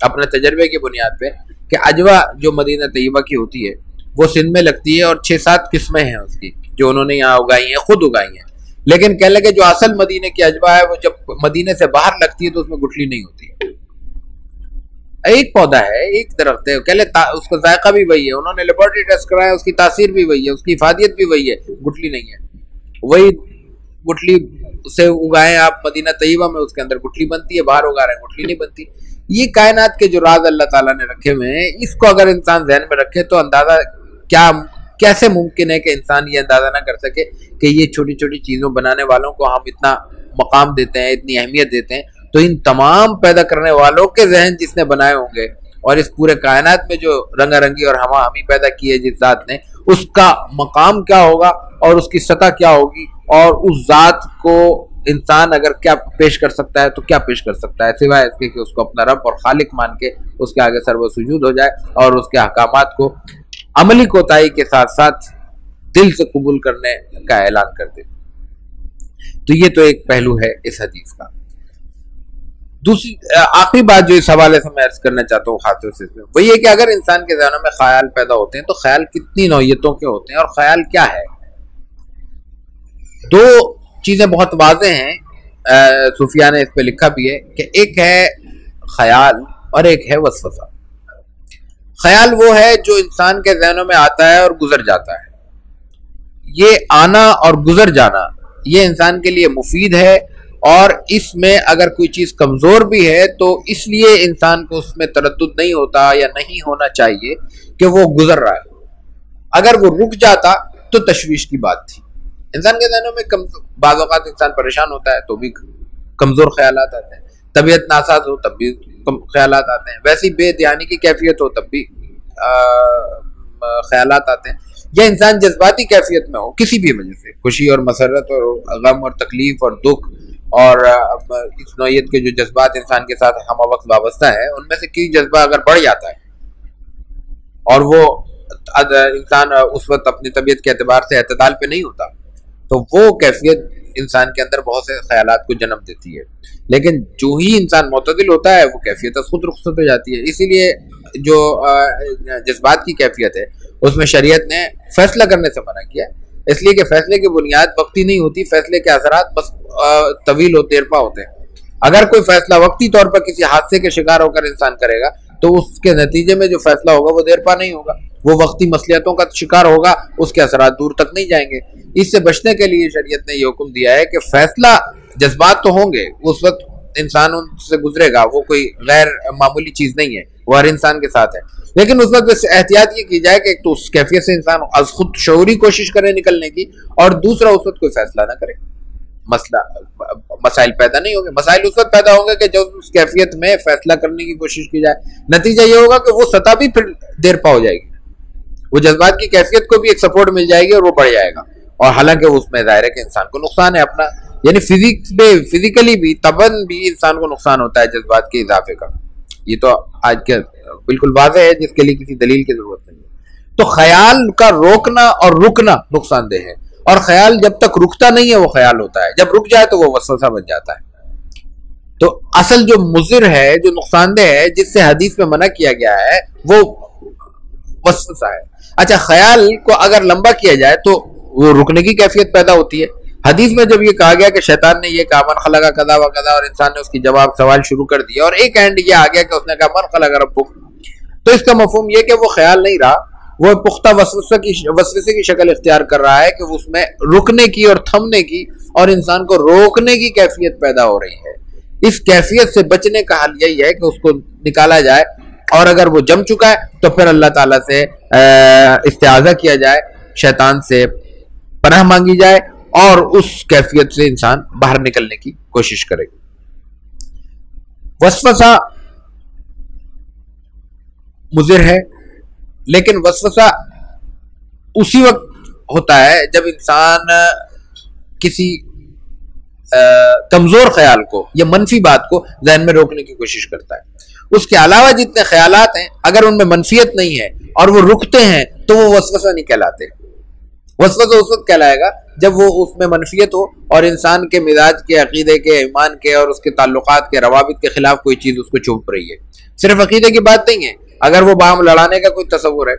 اپنے تجربے کی بنیاد پہ کہ اجوا جو مدینہ طیبہ کی ہوتی ہے وہ سندھ میں لگتی ہے، اور 6-7 قسمیں ہیں اس کی جو انہوں نے یہاں اگائی ہیں، خود اگائی ہیں، لیکن کہنے لگے جو اصل مدینے کی اجوا ہے وہ جب مدینے سے باہر لگتی ہے تو اس میں گٹھلی نہیں ہوتی، ایک پودا ہے، ایک درخت ہے، کہہ لے اس کا ذائقہ بھی وہی ہے، انہوں نے لیبورٹری ٹیسٹ کرایا، اس کی تاثیر بھی وہی ہے، اس کی افادیت بھی وہی ہے، گٹھلی نہیں ہے، وہی گٹھلی سے اگائیں آپ مدینہ طیبہ میں، اس کے اندر گٹھلی بنتی ہے، باہر اگا رہے ہیں گٹھلی نہیں بنتی۔ یہ کائنات کے جو راز اللہ تعالیٰ نے رکھے ہوئے ہیں، اس کو اگر انسان ذہن میں رکھے تو اندازہ کیسے ممکن ہے کہ انسان یہ اندازہ نہ کر سکے کہ یہ چھوٹی چھوٹی چیزوں بنانے والوں کو ہم اتنا مقام دیتے ہیں، اتنی اہمیت دیتے ہیں، تو ان تمام پیدا کرنے والوں کے ذہن جس نے بنائے ہوں گے اور اس پورے کائنات میں جو رنگا رنگی اور ہما ہمی پیدا کی ہے جس ذات نے، اس کا مقام کیا ہوگا اور اس کی سطح کیا ہوگی، اور اس ذات کو انسان اگر کیا پیش کر سکتا ہے تو کیا پیش کر سکتا ہے سوائے اس کے کہ اس کو اپنا رب اور خالق مان کے اس کے آگے سر و سجود ہو جائے اور اس کے احکامات کو عملی کوتاہی کے ساتھ ساتھ دل سے قبول کرنے کا اعلان کر دے۔ تو یہ تو ایک پہلو ہے اس حدیث کا۔ دوسری آخری بات جو اس حوالے سے میں عرض کرنا چاہتا ہوں خاص طور سے وہ یہ کہ اگر انسان کے ذہنوں میں خیال پیدا ہوتے ہیں تو خیال کتنی نوعیتوں کے ہوتے ہیں اور خیال کیا ہے؟ دو چیزیں بہت واضح ہیں، صوفیاء نے اس پہ لکھا بھی ہے کہ ایک ہے خیال اور ایک ہے وسوسہ۔ خیال وہ ہے جو انسان کے ذہنوں میں آتا ہے اور گزر جاتا ہے۔ یہ آنا اور گزر جانا یہ انسان کے لیے مفید ہے، اور اس میں اگر کوئی چیز کمزور بھی ہے تو اس لیے انسان کو اس میں تردد نہیں ہوتا یا نہیں ہونا چاہیے کہ وہ گزر رہا ہے۔ اگر وہ رک جاتا تو تشویش کی بات تھی۔ انسان کے ذہنوں میں بعض اوقات انسان پریشان ہوتا ہے تو بھی کمزور خیالات آتے ہیں، طبیعت ناساز ہو تب بھی خیالات آتے ہیں، ویسی بے دھیانی کی کیفیت ہو تب بھی خیالات آتے ہیں، یا انسان جذباتی کیفیت میں ہو کسی بھی وجہ سے، خوشی اور مسرت اور غم اور تکلیف اور دکھ اور اس نوعیت کے جو جذبات انسان کے ساتھ ہم وقت وابستہ ہے، ان میں سے کسی جذبہ اگر بڑھ جاتا ہے اور وہ انسان اس وقت اپنی طبیعت کے اعتبار سے اعتدال پہ نہیں ہوتا تو وہ کیفیت انسان کے اندر بہت سے خیالات کو جنم دیتی ہے، لیکن جو ہی انسان معتدل ہوتا ہے وہ کیفیت از خود رخصت ہو جاتی ہے۔ اسی لیے جو جذبات کی کیفیت ہے اس میں شریعت نے فیصلہ کرنے سے منع کیا ہے، اس لیے کہ فیصلے کی بنیاد وقتی نہیں ہوتی، فیصلے کے اثرات بس طویل و دیرپا ہوتے ہیں۔ اگر کوئی فیصلہ وقتی طور پر کسی حادثے کے شکار ہو کر انسان کرے گا تو اس کے نتیجے میں جو فیصلہ ہوگا وہ دیرپا نہیں ہوگا، وہ وقتی مصلحتوں کا شکار ہوگا، اس کے اثرات دور تک نہیں جائیں گے۔ اس سے بچنے کے لیے شریعت نے یہ حکم دیا ہے کہ فیصلہ جذبات تو ہوں گے، اس وقت انسان ان سے گزرے گا، وہ کوئی غیر معمولی چیز نہیں ہے، وہ ہر انسان کے ساتھ ہے، لیکن اس وقت احتیاط یہ کی جائے کہ ایک تو اس کیفیت سے انسان از خود شعوری کوشش کرے نکلنے کی، اور دوسرا اس وقت کوئی فیصلہ نہ کرے۔ مسائل پیدا نہیں ہوں گے، مسائل اس وقت پیدا ہوں گے کہ جب اس کیفیت میں فیصلہ کرنے کی کوشش کی جائے، نتیجہ یہ ہوگا کہ وہ سطح بھی پھر دیر پا ہو جائے گی، وہ جذبات کی کیفیت کو بھی ایک سپورٹ مل جائے گی اور وہ بڑھ جائے گا، اور حالانکہ اس میں ظاہر ہے کہ انسان کو نقصان ہے اپنا، یعنی فزیکلی بھی طبعاً بھی انسان کو نقصان ہوتا ہے جذبات کے اضافے کا۔ یہ تو آج کے بالکل واضح ہے جس کے لیے کسی دلیل کی ضرورت نہیں ہے۔ تو خیال کا روکنا اور رکنا نقصان دہ ہے، اور خیال جب تک رکتا نہیں ہے وہ خیال ہوتا ہے، جب رک جائے تو وہ وسوسہ بن جاتا ہے۔ تو اصل جو مضر ہے، جو نقصان دہ ہے، جس سے حدیث میں منع کیا گیا ہے وہ وسوسہ ہے۔ اچھا، خیال کو اگر لمبا کیا جائے تو وہ رکنے کی کیفیت پیدا ہوتی ہے۔ حدیث میں جب یہ کہا گیا کہ شیطان نے یہ کہا من خلق کذا و کذا، اور انسان نے اس کی جواب سوال شروع کر دیا، اور ایک اینڈ یہ آ گیا کہ اس نے کہا من خلق ربک، تو اس کا مفہوم یہ کہ وہ خیال نہیں رہا، وہ پختہ وسوسے کی شکل اختیار کر رہا ہے کہ اس میں رکنے کی اور تھمنے کی اور انسان کو روکنے کی کیفیت پیدا ہو رہی ہے۔ اس کیفیت سے بچنے کا حل یہی ہے کہ اس کو نکالا جائے، اور اگر وہ جم چکا ہے تو پھر اللہ تعالیٰ سے استعاذہ کیا جائے، شیطان سے پناہ مانگی جائے، اور اس کیفیت سے انسان باہر نکلنے کی کوشش کرے۔ وسوسہ مضر ہے، لیکن وسوسہ اسی وقت ہوتا ہے جب انسان کسی کمزور خیال کو یا منفی بات کو ذہن میں روکنے کی کوشش کرتا ہے۔ اس کے علاوہ جتنے خیالات ہیں اگر ان میں منفیت نہیں ہے اور وہ رکتے ہیں تو وہ وسوسہ نہیں کہلاتے۔ وسوسہ اس وقت کہلائے گا جب وہ اس میں منفیت ہو اور انسان کے مزاج کے، عقیدے کے، ایمان کے اور اس کے تعلقات کے روابط کے خلاف کوئی چیز اس کو چبھ رہی ہے۔ صرف عقیدے کی بات نہیں ہے، اگر وہ باہم لڑانے کا کوئی تصور ہے،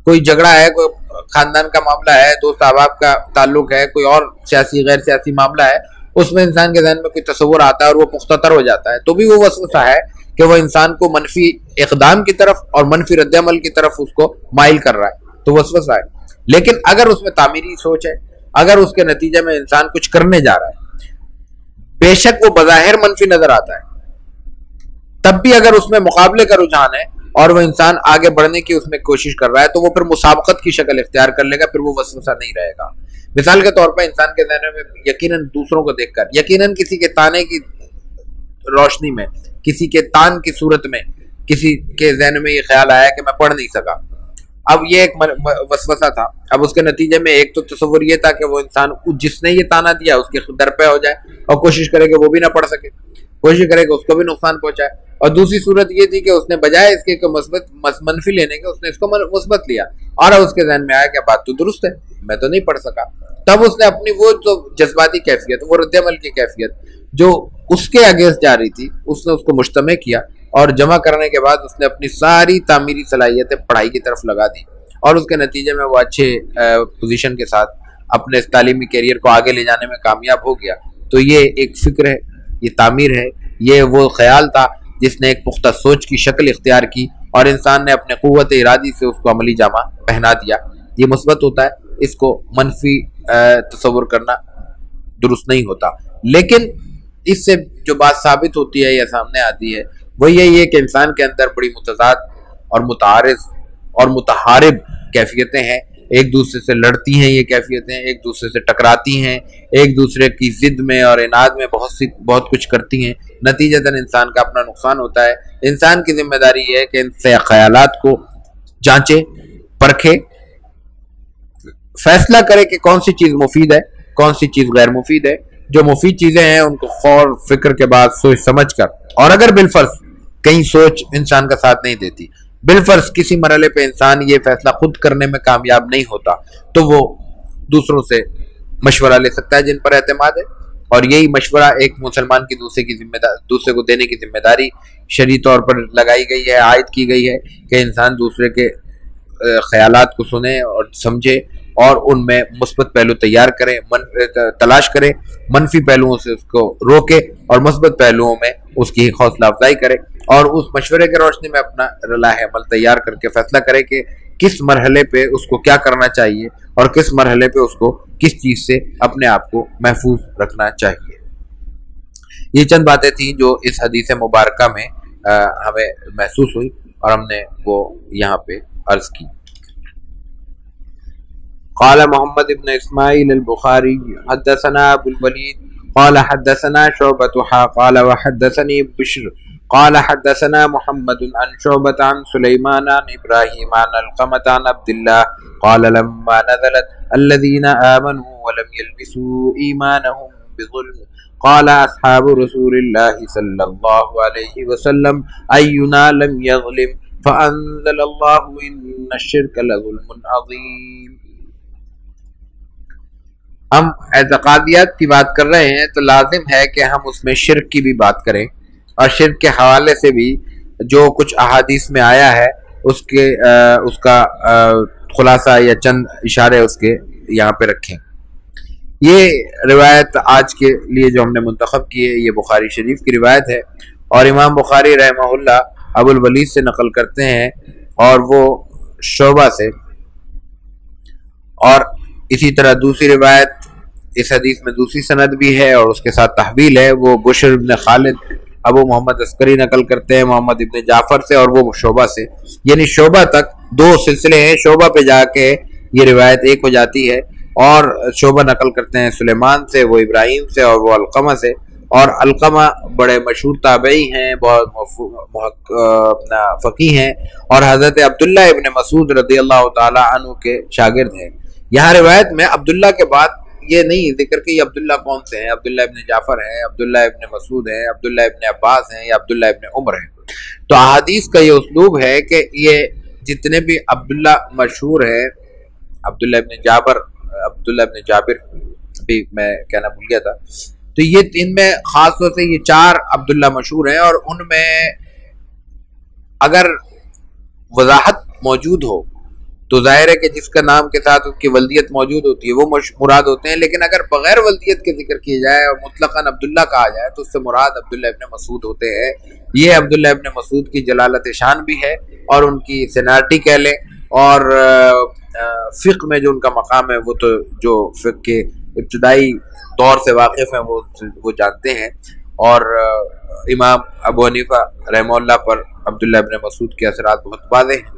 کوئی جھگڑا ہے، کوئی خاندان کا معاملہ ہے، دوست احباب کا تعلق ہے، کوئی اور سیاسی غیر سیاسی معاملہ ہے، اس میں انسان کے ذہن میں کوئی تصور آتا ہے اور وہ پختہ تر ہو جاتا ہے، تو بھی وہ وسوسہ ہے کہ وہ انسان کو منفی اقدام کی طرف اور منفی رد عمل کی طرف اس کو مائل کر رہا ہے، تو وسوسہ ہے۔ لیکن اگر اس میں تعمیری سوچ ہے، اگر اس کے نتیجے میں انسان کچھ کرنے جا رہا ہے، بے شک وہ بظاہر منفی نظر آتا ہے، تب بھی اگر اس میں مقابلے کا رجحان ہے اور وہ انسان آگے بڑھنے کی اس میں کوشش کر رہا ہے، تو وہ پھر مسابقت کی شکل اختیار کر لے گا، پھر وہ وسوسہ نہیں رہے گا۔ مثال کے طور پر انسان کے ذہن میں یقیناً دوسروں کو دیکھ کر، یقیناً کسی کے تانے کی روشنی میں، کسی کے تان کی صورت میں کسی کے ذہن میں یہ خیال آیا کہ میں پڑھ نہیں سکا، اب یہ ایک وسوسہ تھا۔ اب اس کے نتیجے میں ایک تو تصور یہ تھا کہ وہ انسان جس نے یہ تانا دیا اس کے در پہ ہو جائے اور کوشش کرے کہ وہ بھی نہ پڑھ سکے، کوشش کرے کہ اس کو بھی نقصان پہنچائے، اور دوسری صورت یہ تھی کہ اس نے بجائے اس کے منفی لینے کے اس نے اس کو مثبت لیا، اور اس کے ذہن میں آیا کہ بات تو درست ہے، میں تو نہیں پڑھ سکا۔ تب اس نے اپنی وہ جو جذباتی کیفیت، وہ رد عمل کی کیفیت جو اس کے اگینسٹ جا رہی تھی، اس نے اس کو مجتمع کیا، اور جمع کرنے کے بعد اس نے اپنی ساری تعمیری صلاحیتیں پڑھائی کی طرف لگا دی، اور اس کے نتیجے میں وہ اچھے پوزیشن کے ساتھ اپنے تعلیمی کیریئر کو آگے لے جانے میں کامیاب ہو گیا۔ تو یہ ایک فکر ہے، یہ تعمیر ہے، یہ وہ خیال تھا جس نے ایک پختہ سوچ کی شکل اختیار کی، اور انسان نے اپنے قوت ارادی سے اس کو عملی جامہ پہنا دیا۔ یہ مثبت ہوتا ہے، اس کو منفی تصور کرنا درست نہیں ہوتا۔ لیکن اس سے جو بات ثابت ہوتی ہے یا سامنے آتی ہے وہ یہی ہے کہ انسان کے اندر بڑی متضاد اور متعارض اور متحارب کیفیتیں ہیں، ایک دوسرے سے لڑتی ہیں، یہ کیفیتیں ایک دوسرے سے ٹکراتی ہیں، ایک دوسرے کی ضد میں اور اناد میں بہت کچھ کرتی ہیں، نتیجتاً انسان کا اپنا نقصان ہوتا ہے۔ انسان کی ذمہ داری یہ ہے کہ ان سے خیالات کو جانچے، پرکھے، فیصلہ کرے کہ کون سی چیز مفید ہے، کون سی چیز غیر مفید ہے۔ جو مفید چیزیں ہیں ان کو غور فکر کے بعد سوچ سمجھ کر، اور اگر بالفرض کہیں سوچ انسان کا ساتھ نہیں دیتی، بالفرض کسی مرحلے پہ انسان یہ فیصلہ خود کرنے میں کامیاب نہیں ہوتا، تو وہ دوسروں سے مشورہ لے سکتا ہے جن پر اعتماد ہے، اور یہی مشورہ ایک مسلمان کی دوسرے کو دینے کی ذمہ داری شرعی طور پر لگائی گئی ہے، عائد کی گئی ہے کہ انسان دوسرے کے خیالات کو سنے اور سمجھے اور ان میں مثبت پہلو تیار کرے، تلاش کرے، منفی پہلوؤں سے اس کو روکے اور مثبت پہلوؤں میں اس کی حوصلہ افزائی کرے، اور اس مشورے کے روشنی میں اپنا راہ عمل تیار کر کے فیصلہ کرے کہ کس مرحلے پہ اس کو کیا کرنا چاہیے اور کس مرحلے پہ اس کو کس چیز سے اپنے آپ کو محفوظ رکھنا چاہیے۔ یہ چند باتیں تھیں جو اس حدیث مبارکہ میں ہمیں محسوس ہوئی اور ہم نے وہ یہاں پہ عرض کی۔ قال محمد بن اسماعیل البخاری حدثنا ابو الولید قال حدثنا شعبة قال وحدثني بشر قال حدثنا محمد عن شعبة عن سليمان عن إبراهيم عن علقمة عن عبد الله قال لما نزلت الذين آمنوا ولم يلبسوا إيمانهم بظلم قال أصحاب رسول الله صلى الله عليه وسلم أينا لم يظلم فأنزل الله إن الشرك لظلم عظيم۔ ہم اعتقادیات کی بات کر رہے ہیں تو لازم ہے کہ ہم اس میں شرک کی بھی بات کریں، اور شرک کے حوالے سے بھی جو کچھ احادیث میں آیا ہے اس کا خلاصہ یا چند اشارے اس کے یہاں پہ رکھیں۔ یہ روایت آج کے لیے جو ہم نے منتخب کی ہے یہ بخاری شریف کی روایت ہے، اور امام بخاری رحمہ اللہ ابو الولید سے نقل کرتے ہیں اور وہ شعبہ سے، اور اسی طرح دوسری روایت اس حدیث میں دوسری سند بھی ہے اور اس کے ساتھ تحویل ہے، وہ بشر بن خالد ابو محمد عسکری نقل کرتے ہیں محمد ابن جعفر سے، اور وہ شعبہ سے، یعنی شعبہ تک دو سلسلے ہیں، شعبہ پہ جا کے یہ روایت ایک ہو جاتی ہے، اور شعبہ نقل کرتے ہیں سلیمان سے، وہ ابراہیم سے، اور وہ علقمہ سے، اور علقمہ بڑے مشہور تابعی ہیں، بہت فقیہ ہیں، اور حضرت عبداللہ ابن مسعود رضی اللہ تعالی عنہ کے شاگرد ہیں۔ یہاں روایت میں عبداللہ کے بعد یہ نہیں ذکر کہ یہ عبداللہ کون سے ہیں، عبداللہ ابن جعفر ہیں، عبداللہ ابن مسعود ہیں، عبداللہ ابن عباس ہیں، یا عبداللہ ابن عمر ہیں۔ تو احادیث کا یہ اسلوب ہے کہ یہ جتنے بھی عبداللہ مشہور ہیں، عبداللہ ابن جابر بھی میں کہنا بھول گیا تھا، تو یہ ان میں خاص طور سے یہ چار عبداللہ مشہور ہیں، اور ان میں اگر وضاحت موجود ہو تو ظاہر ہے کہ جس کا نام کے ساتھ اس کی ولدیت موجود ہوتی ہے وہ مراد ہوتے ہیں، لیکن اگر بغیر ولدیت کے ذکر کیا جائے اور مطلقاً عبداللہ کہا جائے تو اس سے مراد عبداللہ ابن مسعود ہوتے ہیں۔ یہ عبداللہ ابن مسعود کی جلالت شان بھی ہے اور ان کی سینارٹی کہہ لیں، اور فقہ میں جو ان کا مقام ہے وہ تو جو فقہ کے ابتدائی دور سے واقف ہیں وہ جانتے ہیں، اور امام ابو حنیفہ رحمہ اللہ پر عبداللہ ابن مسعود کے اثرات بہت واضح ہیں۔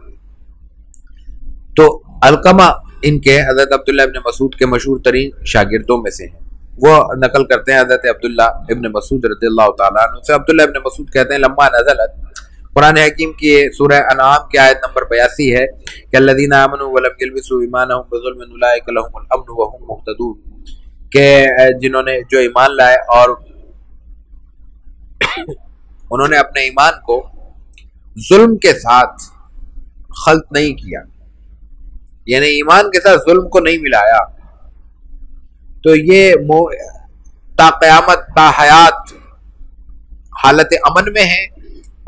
تو علقمہ ان کے حضرت عبداللہ ابن مسعود کے مشہور ترین شاگردوں میں سے ہیں۔ وہ نقل کرتے ہیں حضرت عبداللہ ابن مسعود رضی اللہ تعالیٰ عنہ سے۔ عبداللہ ابن مسعود کہتے ہیں لما نزلت، قرآن حکیم کی سورہ انعام کی آیت نمبر 82 ہے کہ الذین آمنوا ولم یلبسوا ایمانہم بظلم اولئک لہم الامن وہم مہتدون، کہ جنہوں نے جو ایمان لائے اور انہوں نے اپنے ایمان کو ظلم کے ساتھ خلط نہیں کیا، یعنی ایمان کے ساتھ ظلم کو نہیں ملایا، تو یہ تا قیامت تا حیات حالت امن میں ہے،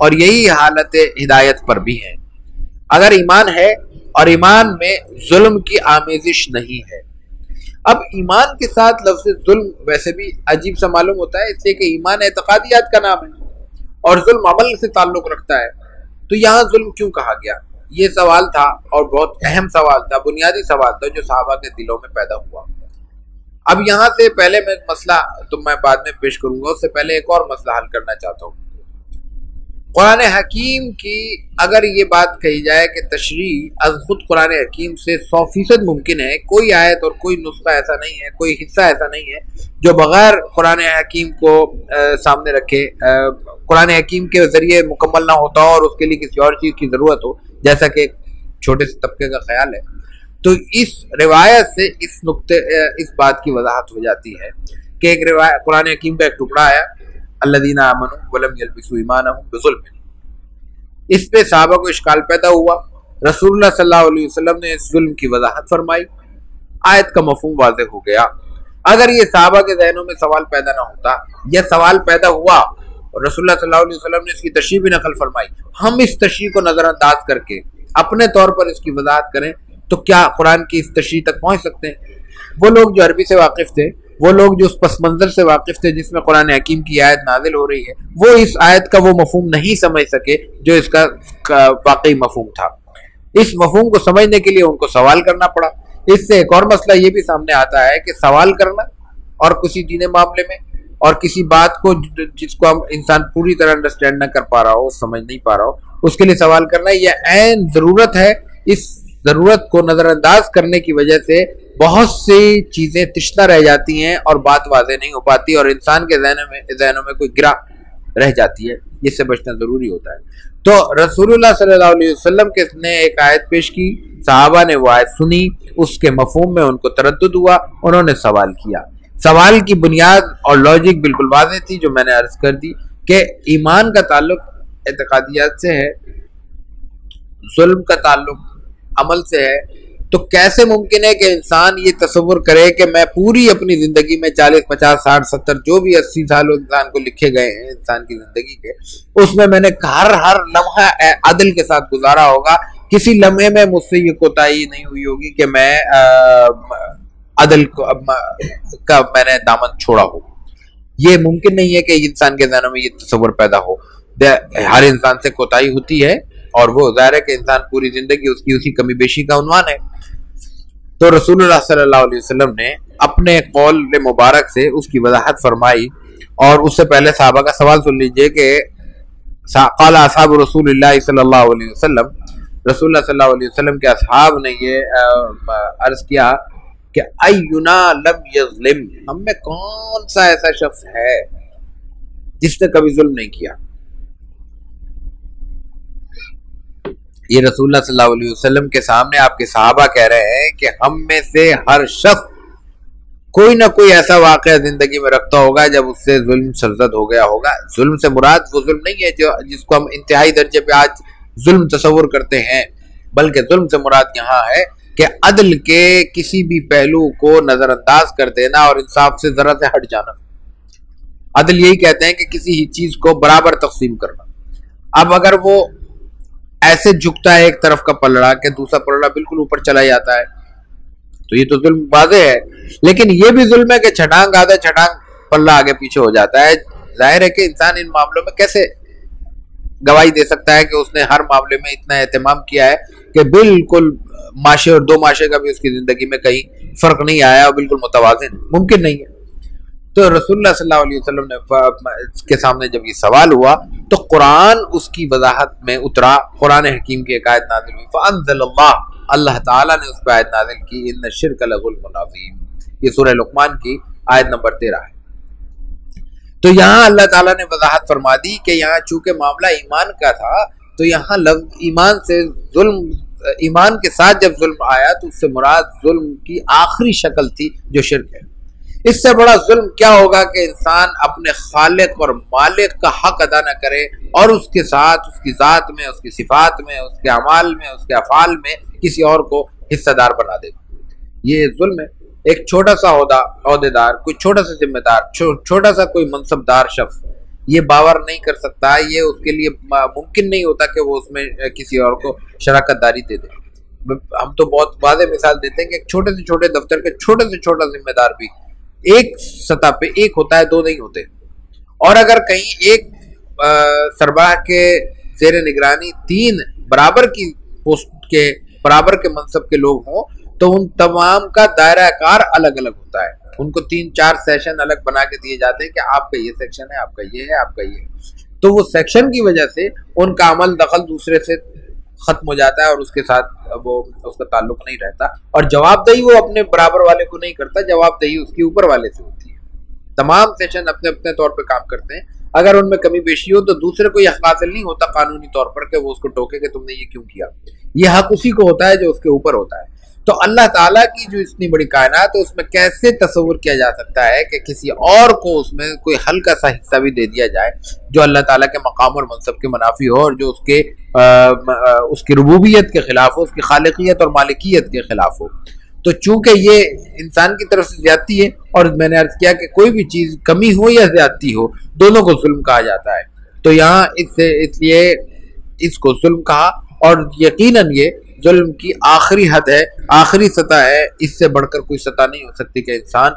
اور یہی حالت ہدایت پر بھی ہے۔ اگر ایمان ہے اور ایمان میں ظلم کی آمیزش نہیں ہے۔ اب ایمان کے ساتھ لفظ ظلم ویسے بھی عجیب سا معلوم ہوتا ہے، اس لیے کہ ایمان اعتقادیات کا نام ہے اور ظلم عمل سے تعلق رکھتا ہے، تو یہاں ظلم کیوں کہا گیا؟ یہ سوال تھا اور بہت اہم سوال تھا، بنیادی سوال تھا جو صحابہ کے دلوں میں پیدا ہوا۔ اب یہاں سے پہلے میں مسئلہ تو میں بعد میں پیش کروں گا، اس سے پہلے ایک اور مسئلہ حل کرنا چاہتا ہوں۔ قرآن حکیم کی اگر یہ بات کہی جائے کہ تشریح از خود قرآن حکیم سے 100% ممکن ہے، کوئی آیت اور کوئی نسخہ ایسا نہیں ہے، کوئی حصہ ایسا نہیں ہے جو بغیر قرآن حکیم کو سامنے رکھے قرآن حکیم کے ذریعے مکمل نہ ہوتا ہو اور اس کے لیے کسی اور چیز کی ضرورت ہو، جیسا کہ چھوٹے سے طبقے کا خیال ہے۔ تو اس روایت سے اس بات کی وضاحت ہو جاتی ہے کہ ایک روایت قرآن حکیم کا ایک ٹکڑا آیا الذین آمنوا ولم یلبسوا ایمانہم بظلم، اس پہ صحابہ کو اشکال پیدا ہوا، رسول اللہ صلی اللہ علیہ وسلم نے اس ظلم کی وضاحت فرمائی، آیت کا مفہوم واضح ہو گیا۔ اگر یہ صحابہ کے ذہنوں میں سوال پیدا نہ ہوتا، یہ سوال پیدا ہوا اور رسول اللہ صلی اللہ علیہ وسلم نے اس کی تشریح بھی نقل فرمائی، ہم اس تشریح کو نظر انداز کر کے اپنے طور پر اس کی وضاحت کریں تو کیا قرآن کی اس تشریح تک پہنچ سکتے ہیں؟ وہ لوگ جو عربی سے واقف تھے، وہ لوگ جو اس پس منظر سے واقف تھے جس میں قرآن حکیم کی آیت نازل ہو رہی ہے، وہ اس آیت کا وہ مفہوم نہیں سمجھ سکے جو اس کا واقعی مفہوم تھا۔ اس مفہوم کو سمجھنے کے لیے ان کو سوال کرنا پڑا۔ اس سے ایک اور مسئلہ یہ بھی سامنے آتا ہے کہ سوال کرنا اور کسی دینی معاملے میں اور کسی بات کو جس کو ہم انسان پوری طرح انڈرسٹینڈ نہ کر پا رہا ہو، سمجھ نہیں پا رہا ہو، اس کے لیے سوال کرنا یہ عین ضرورت ہے۔ اس ضرورت کو نظر انداز کرنے کی وجہ سے بہت سی چیزیں تشنہ رہ جاتی ہیں اور بات واضح نہیں ہو پاتی اور انسان کے ذہنوں میں کوئی گرہ رہ جاتی ہے، جس سے بچنا ضروری ہوتا ہے۔ تو رسول اللہ صلی اللہ علیہ وسلم نے ایک آیت پیش کی، صحابہ نے وہ آیت سنی، اس کے مفہوم میں ان کو تردد ہوا، انہوں نے سوال کیا۔ سوال کی بنیاد اور لاجک بالکل واضح تھی جو میں نے عرض کر دی کہ ایمان کا تعلق اعتقادیات سے ہے، ظلم کا تعلق عمل سے ہے، تو کیسے ممکن ہے کہ انسان یہ تصور کرے کہ میں پوری اپنی زندگی میں 40 50 60 70 جو بھی 80 سال انسان کو لکھے گئے ہیں انسان کی زندگی کے، اس میں نے ہر لمحہ عدل کے ساتھ گزارا ہوگا، کسی لمحے میں مجھ سے یہ کوتاہی نہیں ہوئی ہوگی کہ میں عدل کا میں نے دامن چھوڑا ہو۔ یہ ممکن نہیں ہے کہ انسان کے ذہنوں میں یہ تصور پیدا ہو۔ ہر انسان سے کوتاہی ہوتی ہے اور وہ ظاہر ہے کہ انسان پوری زندگی اس کی اسی کمی بیشی کا عنوان ہے۔ تو رسول اللہ صلی اللہ علیہ وسلم نے اپنے قول مبارک سے اس کی وضاحت فرمائی، اور اس سے پہلے صحابہ کا سوال سن لیجئے کہ قال اصحاب رسول اللہ صلی اللہ علیہ وسلم، رسول اللہ صلی اللہ علیہ وسلم کے اصحاب نے یہ عرض کیا کہ اینا لم یظلم، ہم میں کون سا ایسا شخص ہے جس نے کبھی ظلم نہیں کیا؟ یہ رسول اللہ صلی اللہ علیہ وسلم کے سامنے آپ کے صحابہ کہہ رہے ہیں کہ ہم میں سے ہر شخص کوئی نہ کوئی ایسا واقعہ زندگی میں رکھتا ہوگا جب اس سے ظلم سرزد ہو گیا ہوگا۔ ظلم سے مراد وہ ظلم نہیں ہے جس کو ہم انتہائی درجے پہ آج ظلم تصور کرتے ہیں، بلکہ ظلم سے مراد یہاں ہے کہ عدل کے کسی بھی پہلو کو نظر انداز کر دینا اور انصاف سے ذرا سے ہٹ جانا۔ عدل یہی کہتے ہیں کہ کسی ہی چیز کو برابر تقسیم کرنا۔ اب اگر وہ ایسے جھکتا ہے ایک طرف کا پلڑا کہ دوسرا پلڑا بالکل اوپر چلا جاتا ہے، تو یہ تو ظلم واضح ہے. لیکن یہ بھی ظلم ہے کہ چھٹانگ آدھا چھٹانگ پلڑا آگے پیچھے ہو جاتا ہے. ظاہر ہے کہ انسان ان معاملوں میں کیسے گواہی دے سکتا ہے کہ اس نے ہر معاملے میں اتنا اہتمام کیا ہے کہ بالکل معاشے اور دو معاشے کا بھی اس کی زندگی میں کہیں فرق نہیں آیا اور بالکل متوازن، ممکن نہیں ہے. تو رسول اللہ صلی اللہ علیہ وسلم نے کے سامنے جب یہ سوال ہوا تو قرآن اس کی وضاحت میں اترا. قرآن حکیم کی ایک آیت نازل ہوئی، فَأَنزَلَ اللَّهُ، اللہ تعالیٰ نے اس پہ آیت نازل کی، إِنَّ الشِّرْكَ لَظُلْمٌ عَظِيمٌ. یہ سورہ لقمان کی آیت نمبر 13 ہے. تو یہاں اللہ تعالیٰ نے وضاحت فرما دی کہ یہاں چونکہ معاملہ ایمان کا تھا تو یہاں لفظ ایمان سے ظلم، ایمان کے ساتھ جب ظلم آیا تو اس سے مراد ظلم کی آخری شکل تھی جو شرک ہے. اس سے بڑا ظلم کیا ہوگا کہ انسان اپنے خالق اور مالک کا حق ادا نہ کرے اور اس کے ساتھ اس کی ذات میں، اس کی صفات میں، اس کے اعمال میں، اس کے افعال میں کسی اور کو حصہ دار بنا دے. یہ ظلم ہے. ایک چھوٹا سا عہدے دار، کوئی چھوٹا سا ذمہ دار، چھوٹا سا کوئی منصب دار شخص یہ باور نہیں کر سکتا، یہ اس کے لیے ممکن نہیں ہوتا کہ وہ اس میں کسی اور کو شراکت داری دے دے. ہم تو بہت واضح مثال دیتے ہیں کہ ایک چھوٹے سے چھوٹے دفتر کے چھوٹے سے چھوٹا ذمہ دار بھی ایک سطح پہ ایک ہوتا ہے، دو نہیں ہوتے. اور اگر کہیں ایک سربراہ کے زیر نگرانی 3 برابر کی پوسٹ کے، برابر کے منصب کے لوگ ہوں تو ان تمام کا دائرہ کار الگ الگ ہوتا ہے. ان کو 3-4 سیکشن الگ بنا کے دیے جاتے ہیں کہ آپ کا یہ سیکشن ہے، آپ کا یہ ہے، آپ کا یہ ہے. تو وہ سیکشن کی وجہ سے ان کا عمل دخل دوسرے سے ختم ہو جاتا ہے اور اس کے ساتھ وہ اس کا تعلق نہیں رہتا. اور جواب دہی وہ اپنے برابر والے کو نہیں کرتا، جواب دہی اس کے اوپر والے سے ہوتی ہے. تمام سیکشن اپنے اپنے طور پہ کام کرتے ہیں. اگر ان میں کمی بیشی ہو تو دوسرے کو یہ حق حاصل نہیں ہوتا قانونی طور پر کہ وہ اس کو ٹوکے کہ تم نے یہ کیوں کیا. یہ حق اسی کو ہوتا ہے جو اس کے اوپر ہوتا ہے. تو اللہ تعالیٰ کی جو اتنی بڑی کائنات ہے اس میں کیسے تصور کیا جا سکتا ہے کہ کسی اور کو اس میں کوئی ہلکا سا حصہ بھی دے دیا جائے جو اللہ تعالیٰ کے مقام اور منصب کے منافی ہو اور جو اس کی ربوبیت کے خلاف ہو، اس کی خالقیت اور مالکیت کے خلاف ہو. تو چونکہ یہ انسان کی طرف سے زیادتی ہے، اور میں نے عرض کیا کہ کوئی بھی چیز کمی ہو یا زیادتی ہو دونوں کو ظلم کہا جاتا ہے. تو یہاں اس لیے اس کو ظلم کہا، اور یقیناً یہ ظلم کی آخری حد ہے، آخری سطح ہے. اس سے بڑھ کر کوئی سطح نہیں ہو سکتی کہ انسان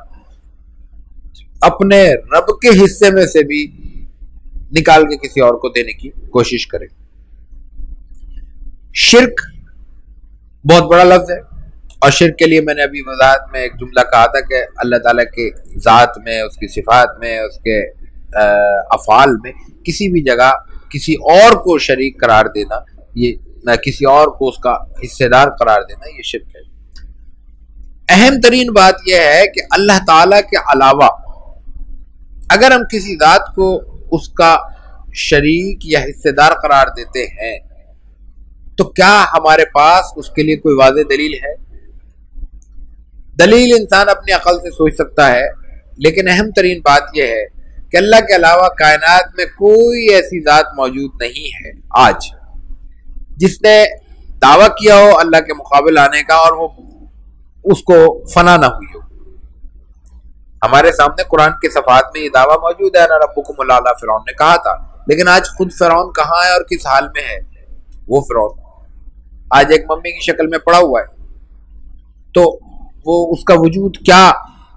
اپنے رب کے حصے میں سے بھی نکال کے کسی اور کو دینے کی کوشش کرے. شرک بہت بڑا لفظ ہے، اور شرک کے لیے میں نے ابھی وضاحت میں ایک جملہ کہا تھا کہ اللہ تعالیٰ کے ذات میں، اس کی صفات میں، اس کے افعال میں کسی بھی جگہ کسی اور کو شریک قرار دینا، یہ کسی اور کو اس کا حصے دار قرار دینا، یہ شرک ہے. اہم ترین بات یہ ہے کہ اللہ تعالیٰ کے علاوہ اگر ہم کسی ذات کو اس کا شریک یا حصے دار قرار دیتے ہیں تو کیا ہمارے پاس اس کے لیے کوئی واضح دلیل ہے؟ دلیل انسان اپنی عقل سے سوچ سکتا ہے، لیکن اہم ترین بات یہ ہے کہ اللہ کے علاوہ کائنات میں کوئی ایسی ذات موجود نہیں ہے آج جس نے دعویٰ کیا ہو اللہ کے مقابل آنے کا اور وہ اس کو فنا نہ ہوئی ہو. ہمارے سامنے قرآن کے صفحات میں یہ دعویٰ موجود ہے، انا ربکم الاعلی فرعون نے کہا تھا، لیکن آج خود فرعون کہاں ہے اور کس حال میں ہے؟ وہ فرعون آج ایک ممی کی شکل میں پڑا ہوا ہے. تو وہ اس کا وجود کیا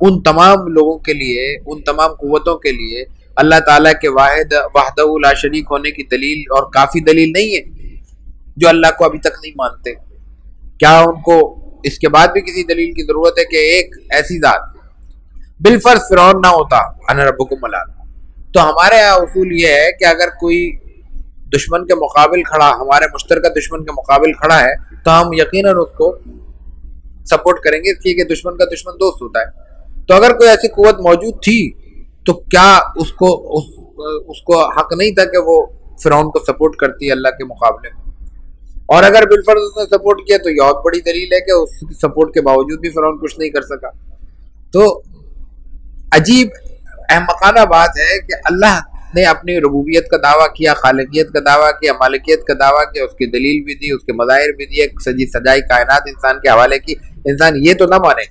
ان تمام لوگوں کے لیے، ان تمام قوتوں کے لیے اللہ تعالیٰ کے واحد وحدہ لا شریک ہونے کی دلیل اور کافی دلیل نہیں ہے جو اللہ کو ابھی تک نہیں مانتے؟ کیا ان کو اس کے بعد بھی کسی دلیل کی ضرورت ہے کہ ایک ایسی ذات بالفرض فرعون نہ ہوتا انا ربکم الاعلی؟ تو ہمارے یہاں اصول یہ ہے کہ اگر کوئی دشمن کے مقابل کھڑا، ہمارے مشترکہ دشمن کے مقابل کھڑا ہے تو ہم یقیناً اس کو سپورٹ کریں گے، اس لیے کہ دشمن کا دشمن دوست ہوتا ہے. تو اگر کوئی ایسی قوت موجود تھی تو کیا اس کو حق نہیں تھا کہ وہ فرعون کو سپورٹ کرتی اللہ کے مقابلے میں؟ اور اگر بالفرض اس نے سپورٹ کیا تو یہ بہت بڑی دلیل ہے کہ اس سپورٹ کے باوجود بھی فرعون کچھ نہیں کر سکا. تو عجیب احمقانہ بات ہے کہ اللہ نے اپنی ربوبیت کا دعویٰ کیا، خالقیت کا دعویٰ کیا، مالکیت کا دعویٰ کیا، اس کی دلیل بھی دی، اس کے مظاہر بھی دیے، سجی سجائی کائنات انسان کے حوالے کی. انسان یہ تو نہ مانے،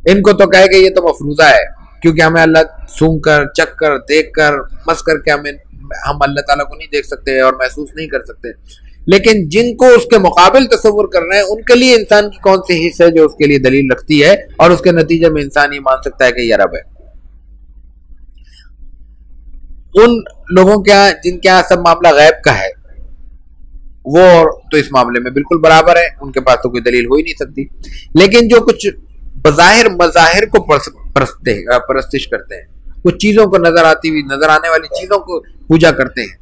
ان کو تو کہے کہ یہ تو مفروضہ ہے کیونکہ ہمیں اللہ سونگ کر، چک کر، دیکھ کر، مس کر کے ہم اللہ تعالیٰ کو نہیں دیکھ سکتے اور محسوس نہیں کر سکتے. لیکن جن کو اس کے مقابل تصور کرنا ہے ان کے لیے انسان کی کون سی حص ہے جو اس کے لیے دلیل رکھتی ہے اور اس کے نتیجے میں انسان یہ مان سکتا ہے کہ یہ رب ہے؟ ان لوگوں کے ہاں جن کے ہاں سب معاملہ غیب کا ہے وہ تو اس معاملے میں بالکل برابر ہے، ان کے پاس تو کوئی دلیل ہو ہی نہیں سکتی۔ لیکن جو کچھ بظاہر مظاہر کو پرستش کرتے ہیں، کچھ چیزوں کو نظر آتی ہوئی نظر آنے والی چیزوں کو پوجا کرتے ہیں،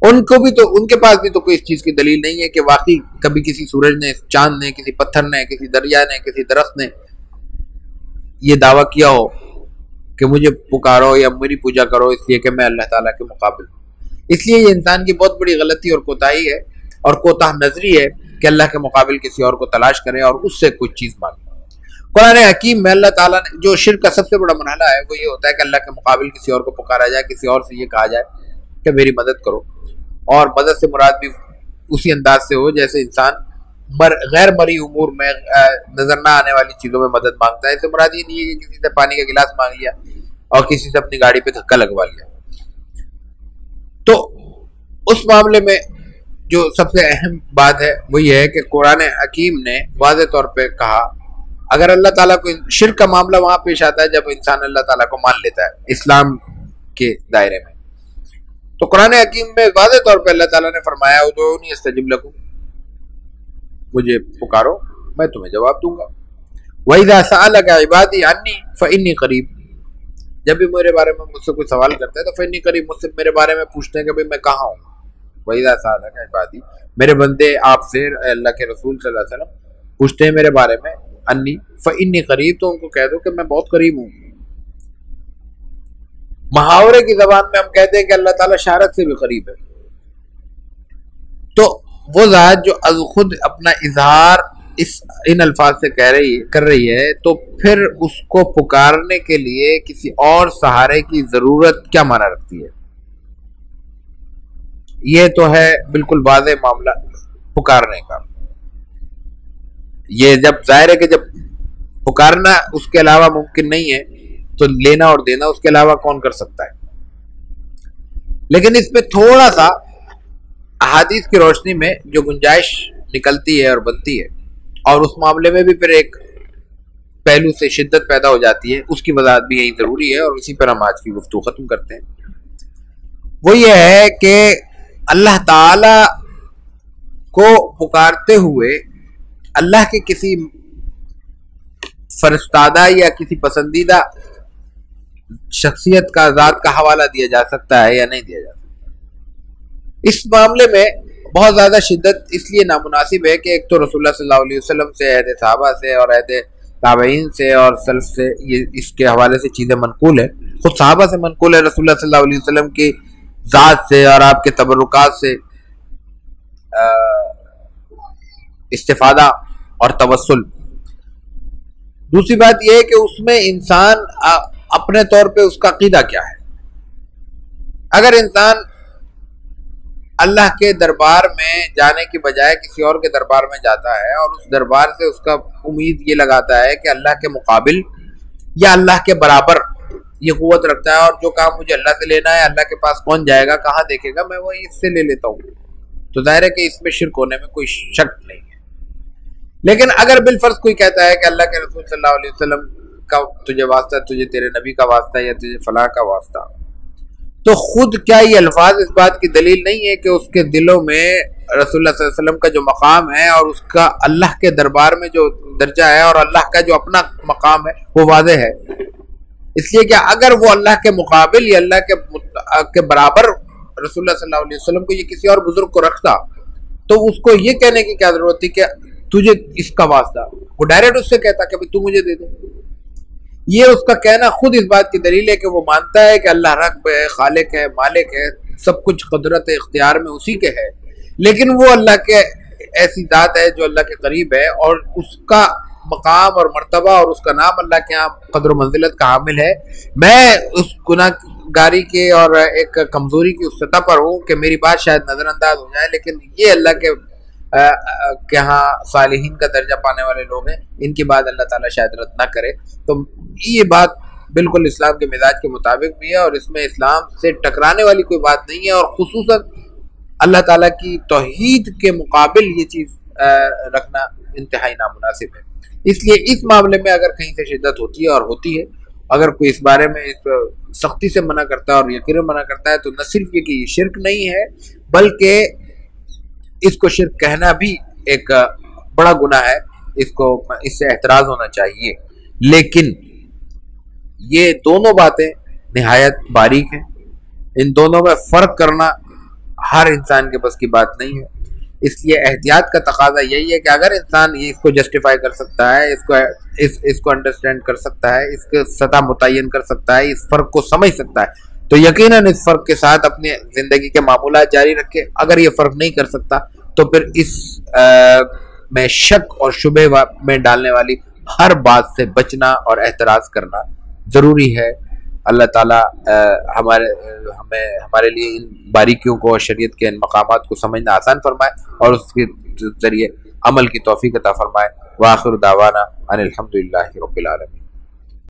ان کے پاس بھی تو کوئی اس چیز کی دلیل نہیں ہے کہ واقعی کبھی کسی سورج نے، چاند نے، کسی پتھر نے، کسی دریا نے، کسی درخت نے یہ دعویٰ کیا ہو کہ مجھے پکارو یا میری پوجا کرو اس لیے کہ میں اللہ تعالیٰ کے مقابل ہوں۔ اس لیے یہ انسان کی بہت بڑی غلطی اور کوتاہی ہے اور کوتاہ نظری ہے کہ اللہ کے مقابل کسی اور کو تلاش کرے اور اس سے کچھ چیز مانگے۔ قرآن حکیم میں اللہ تعالیٰ نے جو شرک کا سب سے بڑا مرحلہ ہے وہ یہ ہوتا ہے کہ اللہ کے مقابل کسی اور کو پکارا جائے، کسی اور سے یہ کہا جائے کہ میری مدد کرو، اور مدد سے مراد بھی اسی انداز سے ہو جیسے انسان غیر مرئی امور میں نظر نہ آنے والی چیزوں میں مدد مانگتا ہے۔ اس سے مراد یہ نہیں ہے کہ کسی سے پانی کا گلاس مانگ لیا اور کسی سے اپنی گاڑی پہ دھکا لگوا لیا۔ تو اس معاملے میں جو سب سے اہم بات ہے وہ یہ ہے کہ قرآن حکیم نے واضح طور پہ کہا، اگر اللہ تعالیٰ کو شرک کا معاملہ وہاں پیش آتا ہے جب انسان اللہ تعالیٰ کو مان لیتا ہے اسلام کے دائرے میں، تو قرآن حکیم میں واضح طور پہ اللہ تعالیٰ نے فرمایا ادعونی استجب لکم، مجھے پکارو میں تمہیں جواب دوں گا۔ وَإِذَا سَأَلَكَ عِبَادِي عَنِّي فَإِنِّي قَرِيبٌ، جب بھی میرے بارے میں مجھ سے کوئی سوال کرتا ہے تو فَإِنِّي قَرِيبٌ، مجھ سے میرے بارے میں پوچھتے ہیں کہ بھئی میں کہاں ہوں۔ وَإِذَا سَأَلَكَ عِبَادِي، میرے بندے آپ سے، اللہ کے رسول صلی اللہ علیہ وسلم پوچھتے ہیں میرے بارے میں انی فإنی قریب، تو ان کو کہہ دو کہ میں بہت قریب ہوں۔ محاورے کی زبان میں ہم کہتے ہیں کہ اللہ تعالیٰ شارت سے بھی قریب ہے۔ تو وہ ذات جو از خود اپنا اظہار ان الفاظ سے کر رہی ہے، تو پھر اس کو پکارنے کے لیے کسی اور سہارے کی ضرورت کیا معنی رکھتی ہے؟ یہ تو ہے بالکل واضح معاملہ پکارنے کا۔ یہ جب ظاہر ہے کہ جب پکارنا اس کے علاوہ ممکن نہیں ہے تو لینا اور دینا اس کے علاوہ کون کر سکتا ہے؟ لیکن اس میں تھوڑا سا احادیث کی روشنی میں جو گنجائش نکلتی ہے اور بنتی ہے، اور اس معاملے میں بھی پھر ایک پہلو سے شدت پیدا ہو جاتی ہے، اس کی وضاحت بھی یہی ضروری ہے، اور اسی پر ہم آج کی گفتگو ختم کرتے ہیں۔ وہ یہ ہے کہ اللہ تعالی کو پکارتے ہوئے اللہ کے کسی فرستادہ یا کسی پسندیدہ شخصیت کا، ذات کا حوالہ دیا جا سکتا ہے یا نہیں دیا جا سکتا؟ اس معاملے میں بہت زیادہ شدت اس لیے نامناسب ہے کہ ایک تو رسول اللہ صلی اللہ علیہ وسلم سے، عہد صحابہ سے اور عہد تابعین سے اور سلف سے یہ اس کے حوالے سے چیزیں منقول ہیں، خود صحابہ سے منقول ہے، رسول اللہ صلی اللہ علیہ وسلم کی ذات سے اور آپ کے تبرکات سے استفادہ اور توسل۔ دوسری بات یہ ہے کہ اس میں انسان اپنے طور پہ اس کا عقیدہ کیا ہے۔ اگر انسان اللہ کے دربار میں جانے کی بجائے کسی اور کے دربار میں جاتا ہے اور اس دربار سے اس کا امید یہ لگاتا ہے کہ اللہ کے مقابل یا اللہ کے برابر یہ قوت رکھتا ہے، اور جو کام مجھے اللہ سے لینا ہے، اللہ کے پاس کون جائے گا، کہاں دیکھے گا، میں وہی اس سے لے لیتا ہوں، تو ظاہر ہے کہ اس میں شرک ہونے میں کوئی شک نہیں ہے۔ لیکن اگر بالفرض کوئی کہتا ہے کہ اللہ کے رسول صلی اللہ علیہ وسلم کا تجھے واسطہ، تجھے تیرے نبی کا واسطہ یا تجھے فلاں کا واسطہ، تو خود کیا یہ الفاظ اس بات کی دلیل نہیں ہے کہ اس کے دلوں میں رسول اللہ صلی اللہ علیہ وسلم کا جو مقام ہے اور اس کا اللہ کے دربار میں جو درجہ ہے اور اللہ کا جو اپنا مقام ہے وہ واضح ہے؟ اس لیے کہ اگر وہ اللہ کے مقابل یا اللہ کے برابر رسول اللہ صلی اللہ علیہ وسلم کو یہ کسی اور بزرگ کو رکھتا تو اس کو یہ کہنے کی کیا ضرورت تھی کہ تجھے اس کا واسطہ؟ وہ ڈائریکٹ اس سے کہتا کہ تو مجھے دے دے۔ یہ اس کا کہنا خود اس بات کی دلیل ہے کہ وہ مانتا ہے کہ اللہ رب ہے، خالق ہے، مالک ہے، سب کچھ قدرت اختیار میں اسی کے ہے، لیکن وہ اللہ کے ایسی ذات ہے جو اللہ کے قریب ہے اور اس کا مقام اور مرتبہ اور اس کا نام اللہ کے ہاں قدر و منزلت کا حامل ہے۔ میں اس گناہ گاری کے اور ایک کمزوری کی اس سطح پر ہوں کہ میری بات شاید نظر انداز ہو جائے، لیکن یہ اللہ کے ہاں صالحین کا درجہ پانے والے لوگ ہیں، ان کی بات اللہ تعالیٰ شاید رد نہ کرے۔ تو یہ بات بالکل اسلام کے مزاج کے مطابق بھی ہے اور اس میں اسلام سے ٹکرانے والی کوئی بات نہیں ہے، اور خصوصاً اللہ تعالیٰ کی توحید کے مقابل یہ چیز رکھنا انتہائی نامناسب ہے۔ اس لیے اس معاملے میں اگر کہیں سے شدت ہوتی ہے اور ہوتی ہے، اگر کوئی اس بارے میں سختی سے منع کرتا ہے اور یقیناً منع کرتا ہے، تو نہ صرف یہ کہ یہ شرک نہیں ہے، بلکہ اس کو شرک کہنا بھی ایک بڑا گناہ ہے، اس سے احتراز ہونا چاہیے۔ لیکن یہ دونوں باتیں نہایت باریک ہیں، ان دونوں میں فرق کرنا ہر انسان کے بس کی بات نہیں ہے۔ اس لیے احتیاط کا تقاضا یہی ہے کہ اگر انسان اس کو جسٹیفائی کر سکتا ہے، اس کو انڈرسٹینڈ کر سکتا ہے، اس کے سطح متعین کر سکتا ہے، اس فرق کو سمجھ سکتا ہے، تو یقیناً اس فرق کے ساتھ اپنی زندگی کے معمولات جاری رکھے۔ اگر یہ فرق نہیں کر سکتا تو پھر اس میں شک اور شبہ میں ڈالنے والی ہر بات سے بچنا اور احتراز کرنا ضروری ہے۔ اللہ تعالیٰ ہمارے لیے ان باریکیوں کو اور شریعت کے ان مقامات کو سمجھنا آسان فرمائے اور اس کے ذریعے عمل کی توفیق عطا فرمائے۔ وآخر دعوانا ان الحمدللہ رب العالمین۔